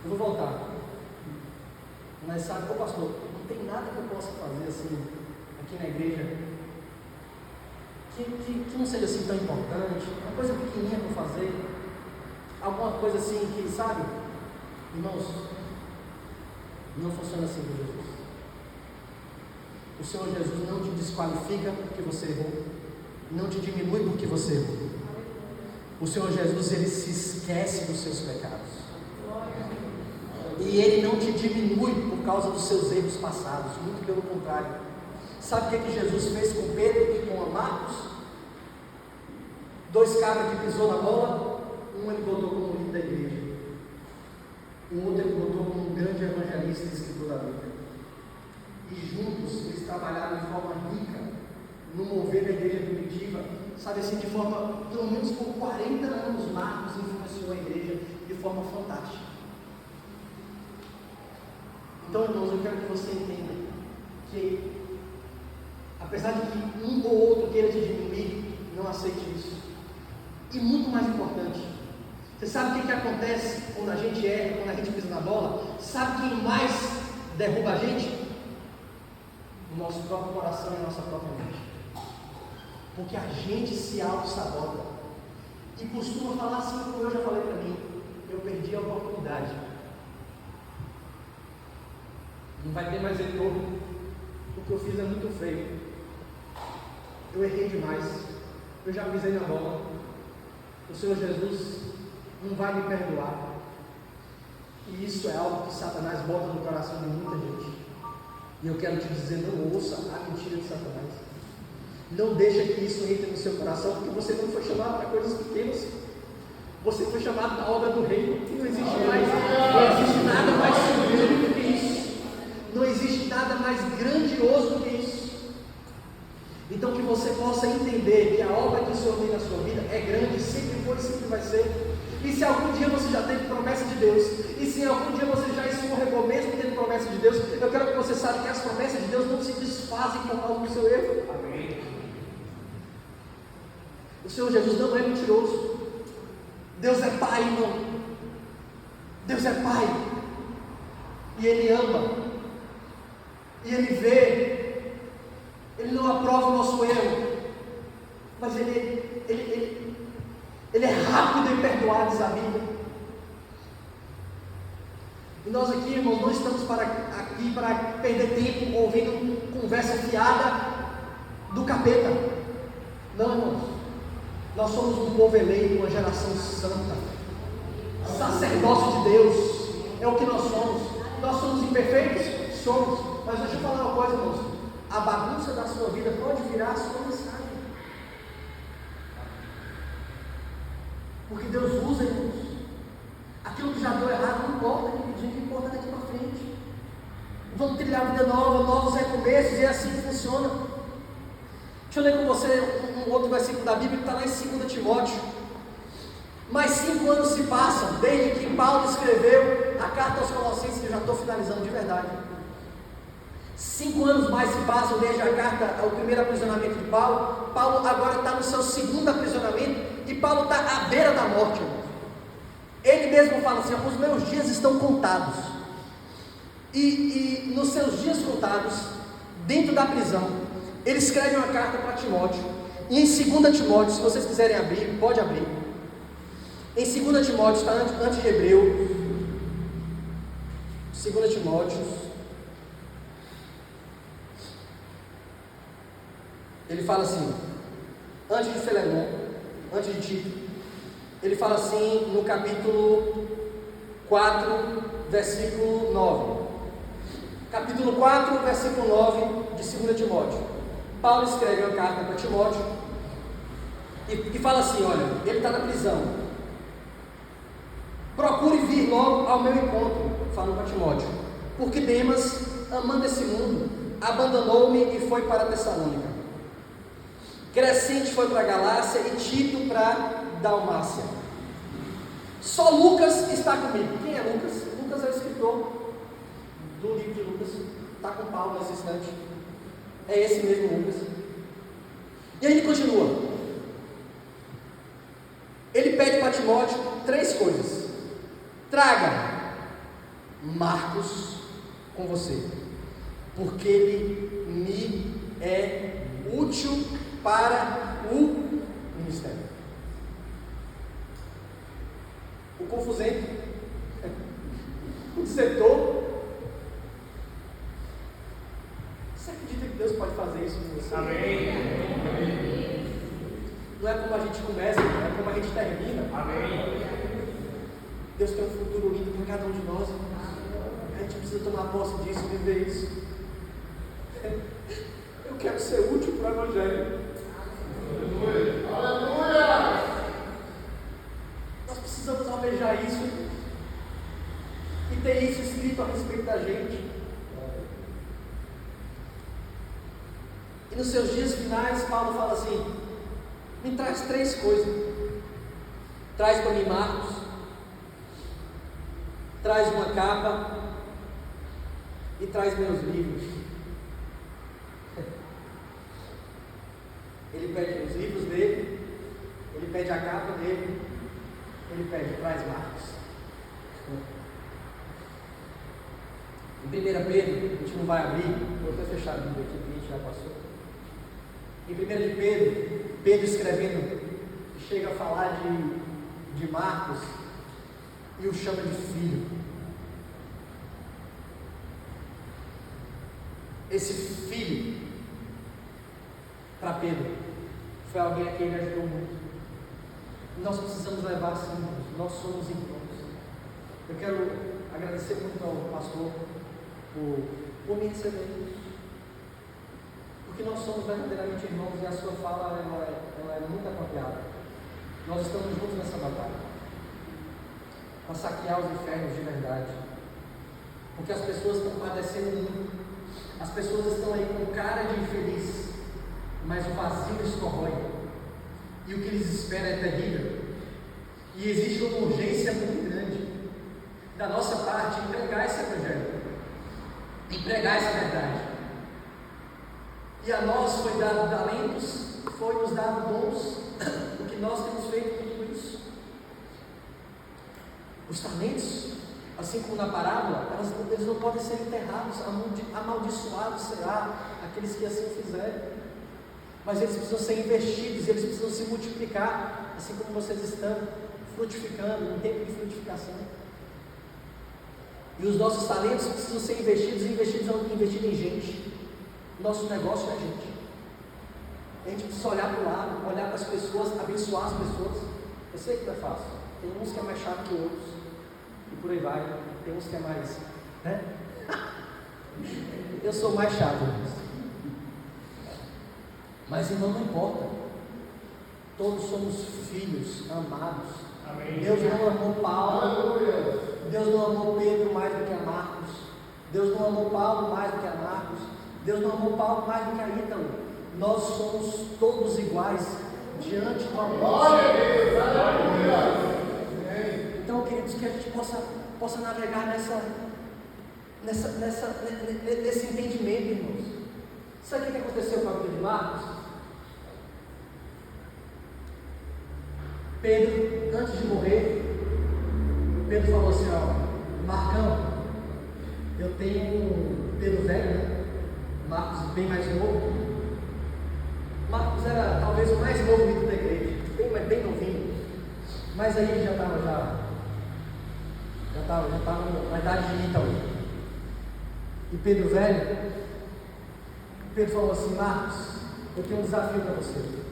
Eu vou voltar. Mas sabe, pastor, não tem nada que eu possa fazer assim, aqui na igreja, que não seja assim tão importante, uma coisa pequenininha para fazer, alguma coisa assim que, sabe, irmãos, não funciona assim com Jesus. O Senhor Jesus não te desqualifica porque você errou, não te diminui porque você errou. O Senhor Jesus, Ele se esquece dos seus pecados. E Ele não te diminui por causa dos seus erros passados, muito pelo contrário. Sabe o que Jesus fez com Pedro e com Marcos? 2 cabras que pisou na bola, um Ele botou como líder da igreja, o outro Ele botou como um grande evangelista e escritor da Bíblia. E juntos eles trabalharam de forma rica no mover da igreja primitiva, sabe assim, de forma, pelo menos por 40 anos, Marcos influenciou a igreja de forma fantástica. Então, irmãos, eu quero que você entenda que, apesar de que um ou outro queira te diminuir, não aceite isso. E muito mais importante, você sabe o que acontece quando a gente erra, quando a gente pisa na bola? Sabe quem mais derruba a gente? O nosso próprio coração e a nossa própria mente. Porque a gente se auto-sabota. E costuma falar assim, como eu já falei para mim: eu perdi a oportunidade. Não vai ter mais retorno. O que eu fiz é muito feio. Eu errei demais. Eu já pisei na bola. O Senhor Jesus não vai me perdoar. E isso é algo que Satanás bota no coração de muita gente. E eu quero te dizer: não ouça a mentira de Satanás. Não deixa que isso entre no seu coração, porque você não foi chamado para coisas pequenas. Você foi chamado para a obra do reino. E não existe nada mais sublime do que isso. Não existe nada mais grandioso do que isso. Então, que você possa entender que a obra que o Senhor tem na sua vida é grande, sempre foi e sempre vai ser. E se algum dia você já teve promessa de Deus, e se algum dia você já escorregou mesmo tendo promessa de Deus, eu quero que você saiba que as promessas de Deus não se desfazem por causa do seu erro. Amém. O Senhor Jesus não é mentiroso. Deus é Pai, irmão. Deus é Pai. E Ele ama. E Ele vê. Ele não aprova o nosso erro. Mas Ele é rápido em perdoar, diz a Bíblia. E nós aqui, irmãos, não estamos aqui para perder tempo ouvindo conversa fiada do capeta. Não, irmãos. Nós somos um povo eleito, uma geração santa, sacerdócio de Deus. É o que nós somos. Nós somos imperfeitos? Somos. Mas deixa eu falar uma coisa, irmãos. A bagunça da sua vida pode virar a sua mensagem. Porque Deus usa, irmãos. Aquilo que já deu errado não importa, o que importa é daqui para frente. Vamos trilhar vida nova, novos recomeços, e é assim que funciona. Deixa eu ler com você um outro versículo da Bíblia que está lá em 2 Timóteo. Mais 5 anos se passam desde que Paulo escreveu a carta aos Colossenses, que eu já estou finalizando de verdade. 5 anos mais se passam desde a carta ao primeiro aprisionamento de Paulo. Paulo agora está no seu segundo aprisionamento e Paulo está à beira da morte, irmão. Ele mesmo fala assim: os meus dias estão contados. E nos seus dias contados, dentro da prisão, ele escreve uma carta para Timóteo. E em 2 Timóteo, se vocês quiserem abrir, pode abrir. Em 2 Timóteo, está antes de Hebreu. 2 Timóteo. Ele fala assim, antes de Filemon, antes de Tito, ele fala assim no capítulo 4, versículo 9. Capítulo 4, versículo 9 de 2 Timóteo. Paulo escreve uma carta para Timóteo e fala assim: olha, ele está na prisão. Procure vir logo ao meu encontro, falou para Timóteo, porque Demas, amando esse mundo, abandonou-me e foi para Tessalônica. Crescente foi para Galácia e Tito para Dalmácia. Só Lucas está comigo. Quem é Lucas? Lucas é o escritor do livro de Lucas. Está com Paulo nesse instante. É esse mesmo Lucas. E aí ele continua. Ele pede para Timóteo 3 coisas. Traga Marcos com você, porque ele me é útil para o ministério. O confusento, o setor. Você acredita que Deus pode fazer isso com você? Amém. Não é como a gente começa, não é como a gente termina. Amém. Deus tem um futuro lindo para cada um de nós. A gente precisa tomar posse disso, viver isso. Eu quero ser útil para o Evangelho. Aleluia! Nós precisamos almejar isso e ter isso escrito a respeito da gente. E nos seus dias finais, Paulo fala assim: me traz 3 coisas. Traz para mim Marcos, traz uma capa e traz meus livros. Ele pede os livros dele, ele pede a capa dele, ele pede, traz Marcos. Em 1 Pedro, a gente não vai abrir, vou até fechar a Bíblia aqui, que a gente já passou. Em 1 de Pedro, Pedro escrevendo, chega a falar de Marcos e o chama de filho. Esse filho, para Pedro, foi alguém a quem ele ajudou muito. Nós precisamos levar assim, nós somos irmãos. Eu quero agradecer muito ao pastor por me receber, porque nós somos verdadeiramente irmãos e a sua fala ela é muito apropriada. Nós estamos juntos nessa batalha para saquear os infernos de verdade, porque as pessoas estão padecendo muito, as pessoas estão aí com cara de infeliz, mas o vazio os corrói e o que lhes espera é terrível, e existe uma urgência muito grande da nossa parte em pregar esse evangelho, em pregar essa verdade. E a nós foi dado talentos, foi nos dado dons. O que nós temos feito com tudo isso? Os talentos, assim como na parábola, eles não podem ser enterrados, amaldiçoados será aqueles que assim fizerem. Mas eles precisam ser investidos, eles precisam se multiplicar, assim como vocês estão frutificando, um tempo de frutificação. E os nossos talentos precisam ser investidos em gente. Nosso negócio é a gente. A gente precisa olhar para o lado, olhar para as pessoas, abençoar as pessoas. Eu sei que não é fácil. Tem uns que é mais chato que outros. E por aí vai. Tem uns que é mais, né? Eu sou mais chato. Mas irmão, não importa. Todos somos filhos amados. Amém. Deus não amou Paulo. Deus não amou Pedro mais do que a Marcos. Deus não amou Paulo mais do que a Marcos. Deus não amou Paulo mais do que a Ítalo. Nós somos todos iguais diante do amor. Então, queridos, que a gente possa navegar nesse entendimento, irmãos. Sabe o que aconteceu com a vida de Marcos? Pedro, antes de morrer, Pedro falou assim: ó, Marcão, eu tenho Pedro velho, né? Marcos bem mais novo. Marcos era talvez o mais novo líder da igreja, bem novinho, mas aí ele já estava na idade de Ítalo. E Pedro velho, Pedro falou assim: Marcos, eu tenho um desafio para você.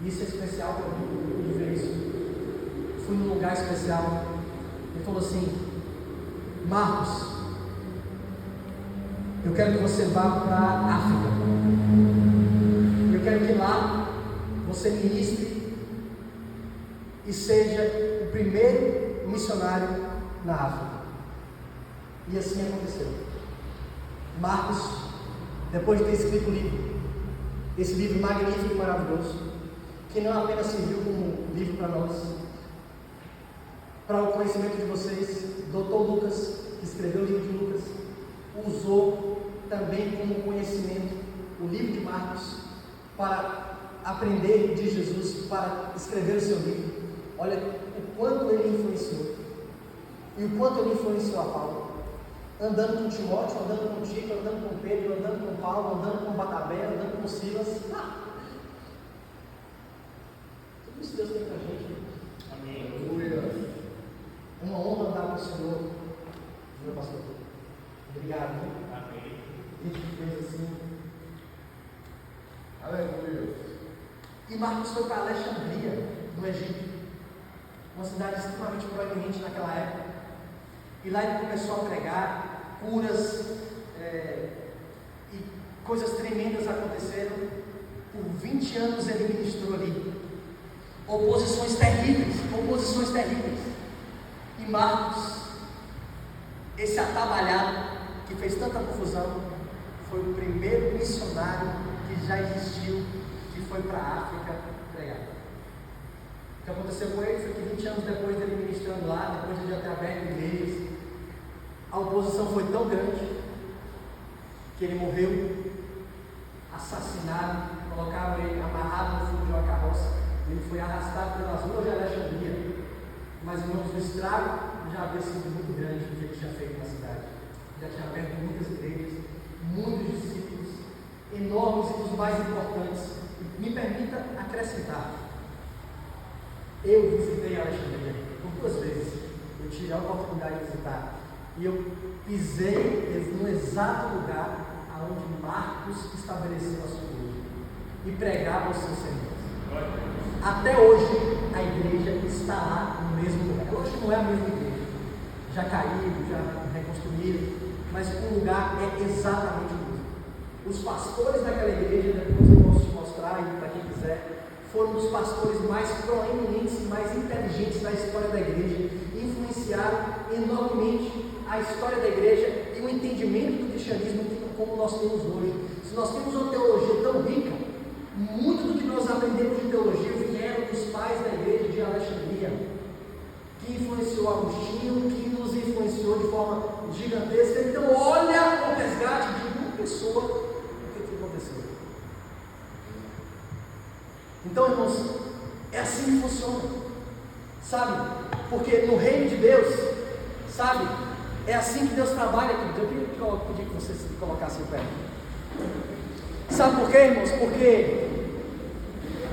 Isso é especial para mim, eu pude ver isso. Fui num lugar especial. Ele falou assim: Marcos, eu quero que você vá para a África. Eu quero que lá você ministre e seja o primeiro missionário na África. E assim aconteceu. Marcos, depois de ter escrito o livro, esse livro magnífico e maravilhoso, que não apenas serviu como livro para nós, para o conhecimento de vocês, Dr. Lucas, que escreveu o livro de Lucas, usou também como conhecimento o livro de Marcos para aprender de Jesus, para escrever o seu livro. Olha o quanto ele influenciou e o quanto ele influenciou a Paulo, andando com Timóteo, andando com Tito, andando com Pedro, andando com Paulo, andando com Barnabé, andando com Silas. Tudo isso Deus tem para a gente. Amém. Uma honra andar com o Senhor, meu pastor. Obrigado. Amém. A gente fez assim. Aleluia. E Marcos foi para Alexandria, no Egito, uma cidade extremamente proeminente naquela época. E lá ele começou a pregar, curas e coisas tremendas aconteceram. Por 20 anos ele ministrou ali. Oposições terríveis. E Marcos, esse atabalhado que fez tanta confusão, foi o primeiro missionário que já existiu, que foi para a África pregar. O que aconteceu com ele foi que 20 anos depois dele ministrando lá, depois de já ter aberto igrejas, a oposição foi tão grande que ele morreu assassinado, colocaram ele amarrado no fundo de uma carroça, ele foi arrastado pelas ruas de Alexandria, mas irmãos, o estrago já havia sido muito grande o que ele tinha feito na cidade, já tinha aberto muitas igrejas, muitos discípulos, enormes e dos mais importantes. Me permita acrescentar, eu visitei Alexandria por 2 vezes, eu tive a oportunidade de visitar, e eu pisei no exato lugar onde Marcos estabeleceu a sua igreja e pregava os seus sermões. Até hoje a igreja está lá no mesmo lugar. Hoje não é a mesma igreja, já caiu, já reconstruíram, mas o lugar é exatamente o mesmo. Os pastores daquela igreja, depois eu posso te mostrar aí para quem quiser, foram dos pastores mais proeminentes e mais inteligentes da história da igreja, influenciaram enormemente a história da igreja e o entendimento do cristianismo como nós temos hoje. Se nós temos uma teologia tão rica, muito do que nós aprendemos de teologia vieram dos pais da igreja de Alexandria, que influenciou Agostinho, que nos influenciou de forma gigantesca. Então olha o resgate de uma pessoa, o que aconteceu. Então, irmãos, é assim que funciona, sabe? Porque no reino de Deus, sabe? É assim que Deus trabalha, queridos. Eu queria pedir que você se colocasse em pé. Sabe por quê, irmãos? Porque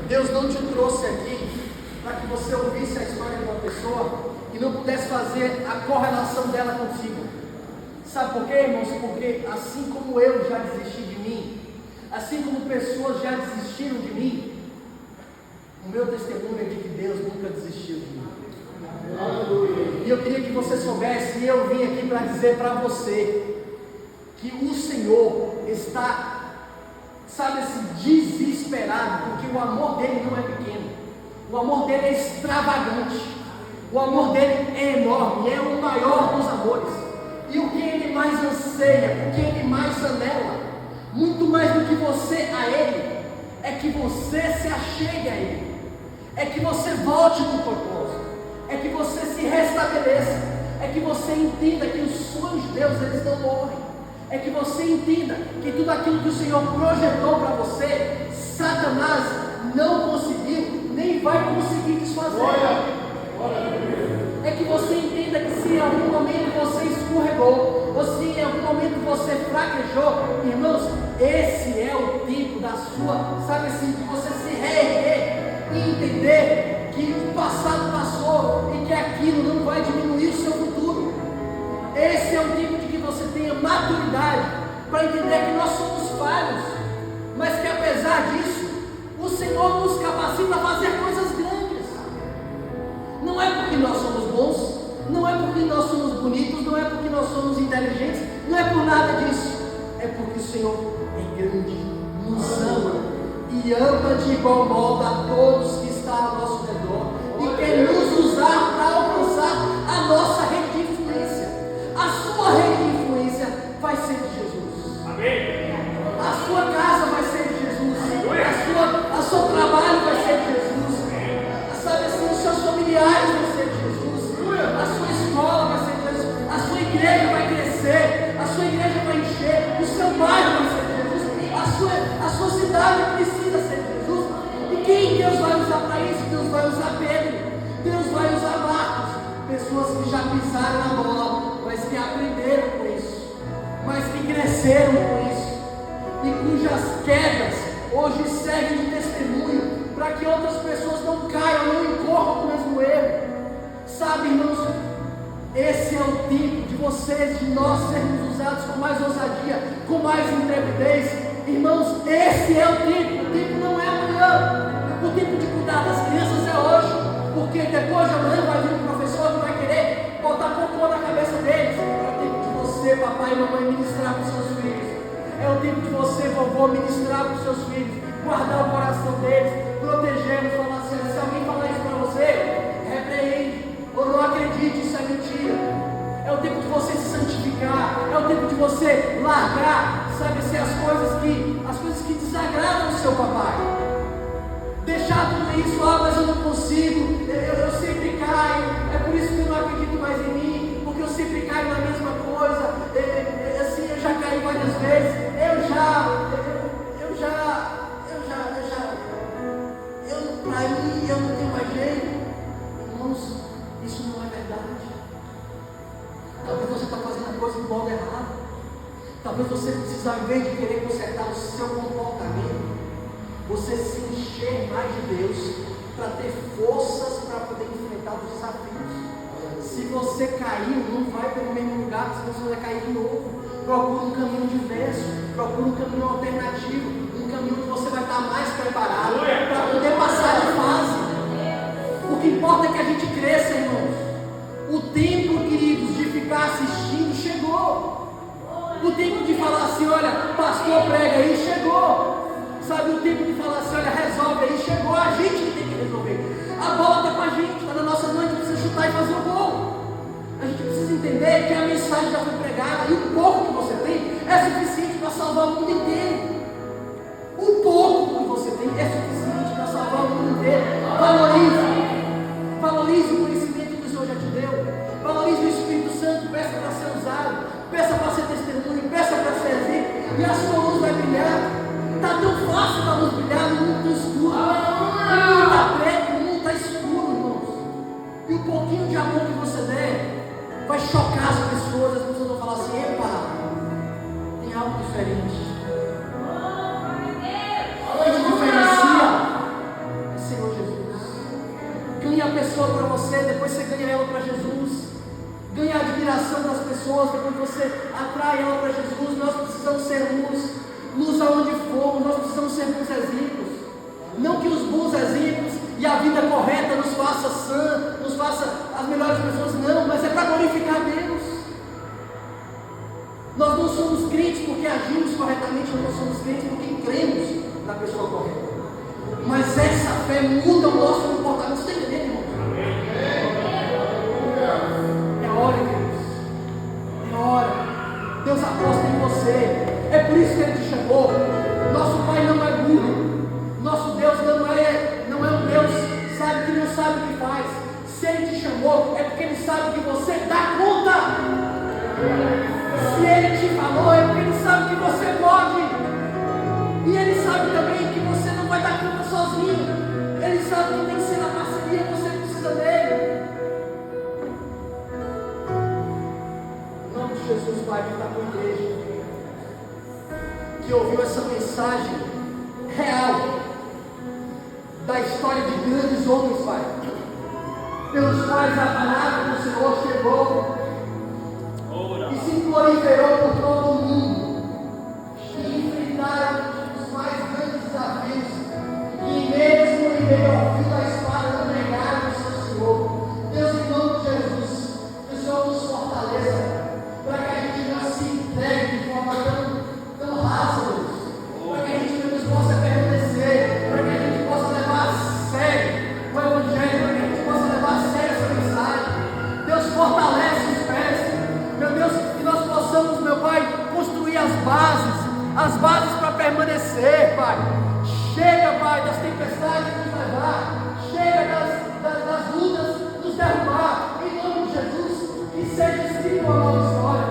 Deus não te trouxe aqui para que você ouvisse a história de uma pessoa e não pudesse fazer a correlação dela contigo. Sabe por quê, irmãos? Porque assim como eu já desisti de mim, assim como pessoas já desistiram de mim, o meu testemunho é de que Deus nunca desistiu de mim. E eu queria que você soubesse, e eu vim aqui para dizer para você, que o Senhor está, sabe assim, desesperado, porque o amor dele não é pequeno, o amor dele é extravagante, o amor dele é enorme, é o maior dos amores, e o que ele mais anseia, o que ele mais anela, muito mais do que você a ele, é que você se achegue a ele, é que você volte para o propósito, é que você se restabeleça, é que você entenda que os sonhos de Deus, eles não morrem, é que você entenda que tudo aquilo que o Senhor projetou para você, Satanás não conseguiu, nem vai conseguir desfazer. É que você entenda que se em algum momento você escorregou, ou se em algum momento você fraquejou, irmãos, esse é o tempo da sua, sabe assim, de você se reerguer e entender que o passado passou e que aquilo não vai diminuir o seu futuro. Esse é o tempo de que você tenha maturidade para entender que nós somos falhos, mas que apesar disso, o Senhor nos capacita a fazer coisas grandes. Não é porque nós somos bons, não é porque nós somos bonitos, não é porque nós somos inteligentes, não é por nada disso, é porque o Senhor é grande, nos ama e ama de igual modo a todos que estão ao nosso redor e quer nos usar para alcançar a nossa rede de influência. A sua rede de influência vai ser de Jesus. Amém. A sua casa vai ser de Jesus. A seu trabalho vai ser de Jesus. Sabe assim, os seus familiares vão ser de Jesus. A sua escola vai ser de Jesus. A sua igreja vai crescer. A sua igreja vai encher. O seu bairro vai ser de Jesus. A sua cidade precisa ser de Jesus. E quem Deus vai usar para isso? Deus vai usar Pedro. Deus vai usar Marcos. Pessoas que já pisaram na bola, mas que aprenderam com isso, mas que cresceram com isso, e cujas quedas hoje servem de testemunho para que outras pessoas não caiam, não incorram no mesmo erro. Sabe, irmãos, esse é o tempo de vocês, de nós sermos usados com mais ousadia, com mais intrepidez. Irmãos, esse é o tempo não é amanhã, o tempo de cuidar das crianças é hoje, porque depois de amanhã vai vir um professor que vai querer botar cocô na cabeça deles. É o tempo de você, papai e mamãe, ministrar para os seus filhos. É o tempo de você, vovô, ministrar para os seus filhos, guardar o coração deles, protegê-los, falar assim, se alguém falar isso para você, repreende, ou não acredite, isso é mentira. É o tempo de você se santificar, é o tempo de você largar, sabe assim, as coisas que desagradam o seu papai. Deixar tudo isso, mas eu não consigo, eu sempre caio, é por isso que eu não acredito mais em mim, porque eu sempre caio na mesma coisa, assim, eu já caí várias vezes. Para mim, eu não tenho mais jeito. Irmãos, isso não é verdade. Talvez você está fazendo a coisa do modo errado. Talvez você precise, ao invés de querer consertar o seu comportamento, você se encher mais de Deus para ter forças para poder enfrentar os desafios. Se você caiu, não vai pelo mesmo lugar, senão você vai cair de novo. Procura um caminho diverso, procura um caminho alternativo, um caminho que você vai estar mais preparado para poder passar de fase. O que importa é que a gente cresça, irmãos. O tempo, queridos, de ficar assistindo chegou. O tempo de falar assim, olha, pastor prega aí, chegou. Sabe, o tempo de falar assim, olha, resolve aí, chegou. A gente que tem que resolver. A bola está com a gente, está na nossa mão, a gente precisa chutar e fazer o gol. A gente precisa entender que a mensagem já foi pregada e o pouco que você tem é suficiente para salvar o mundo inteiro. O pouco que você tem é suficiente para salvar o mundo inteiro. Valorize o conhecimento que o Senhor já te deu. Valorize o Espírito Santo, peça para ser usado, peça para ser testemunho, peça para servir, e a sua luz vai brilhar. Está tão fácil para luz brilhar no mundo escuro. O mundo está preto, o mundo está escuro, irmãos. E o pouquinho de amor que você der vai chocar as pessoas vão falar assim, epa, tem algo diferente. O que te diferencia é Senhor Jesus. Ganha a pessoa para você, depois você ganha ela para Jesus. Ganha a admiração das pessoas, depois você atrai ela para Jesus. Nós precisamos ser luz aonde for, nós precisamos ser bons exemplos. Não que os bons exemplos e a vida correta nos faça sã, nos faça as melhores pessoas, não, mas é para glorificar Deus. Nós não somos crentes porque agimos corretamente, nós somos crentes porque cremos na pessoa correta. Mas essa fé muda o nosso comportamento. Você está entendendo, irmão? É hora, Deus. É hora. Deus aposta em você. É por isso que Ele te chamou. Nosso Pai não é burro. Nosso Deus não é um Deus, sabe, que não sabe o que faz. Se Ele te chamou, é porque Ele sabe que você dá conta. Se Ele te falou, é porque Ele sabe que você pode. E Ele sabe também que você não vai dar conta sozinho. Ele sabe que tem que ser na parceria, você precisa dele. Em nome de Jesus, Pai, que está com a igreja, que ouviu essa mensagem real da história de grandes homens, Pai, pelos quais a palavra do Senhor chegou e se proliferou por todo o mundo, que enfrentaram os mais grandes desafios, e mesmo em meio ao fio da espada não negaram o seu Senhor. Deus, em nome de Jesus, que o Senhor nos fortaleça, para que a gente não se entregue de forma tão rasa, para que a gente não possa permanecer, para que a gente possa levar a sério o Evangelho, para que a gente possa levar a sério essa mensagem. Deus, fortalece os pés, meu Deus, que nós possamos, meu Pai, construir as bases para permanecer, Pai. Chega, Pai, das tempestades nos levar, chega das lutas nos derrubar, em nome de Jesus, que seja escrito uma nova história,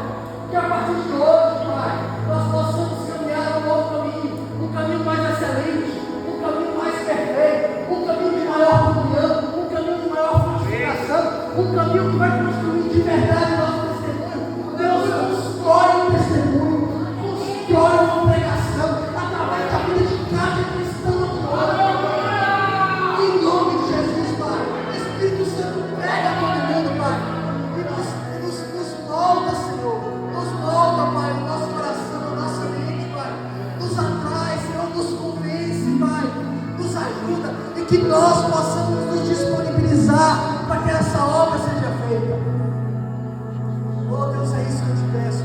que a partir de hoje, Pai, nós possamos caminhar um novo caminho, um caminho mais excelente, um caminho mais perfeito, um caminho de maior comunhão, um caminho de maior frutificação, um caminho que vai construir de verdade o nosso testemunho. Deus, constrói um testemunho, constrói uma pregação, através da vida de cada cristão agora. Em nome de Jesus, Pai, Espírito Santo, prega todo mundo, Pai, e nos molda, Senhor, nos molda, Pai, o nosso coração, a nossa mente, Pai, nos atrai, Senhor, nos convence, Pai, nos ajuda, e que nós possamos nos disponibilizar para que essa obra seja feita. Oh Deus, é isso que eu te peço.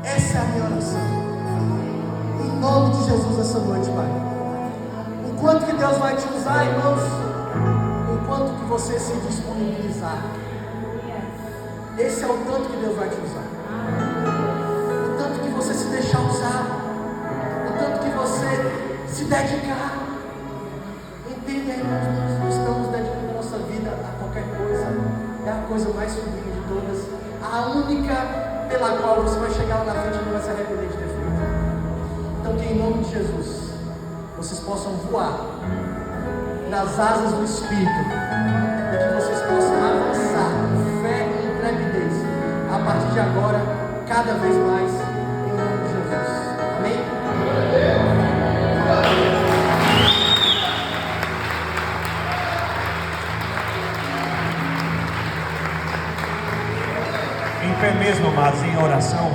Essa é a minha oração. Em nome de Jesus essa noite, Pai. O quanto que Deus vai te usar, irmãos, o quanto que você se disponibilizar. Esse é o tanto que Deus vai te usar. O tanto que você se deixar usar. O tanto que você se dedicar. Entenda, irmãos, nós não estamos dedicando a nossa vida a qualquer coisa. É a coisa mais sublime de todas. A única pela qual você vai chegar lá na frente e não vai se arrepender de ter feito. em nome de Jesus, vocês possam voar nas asas do Espírito e que vocês possam avançar com fé e intrepidez a partir de agora, cada vez mais, em nome de Jesus. Amém? Em pé mesmo, amados, em oração.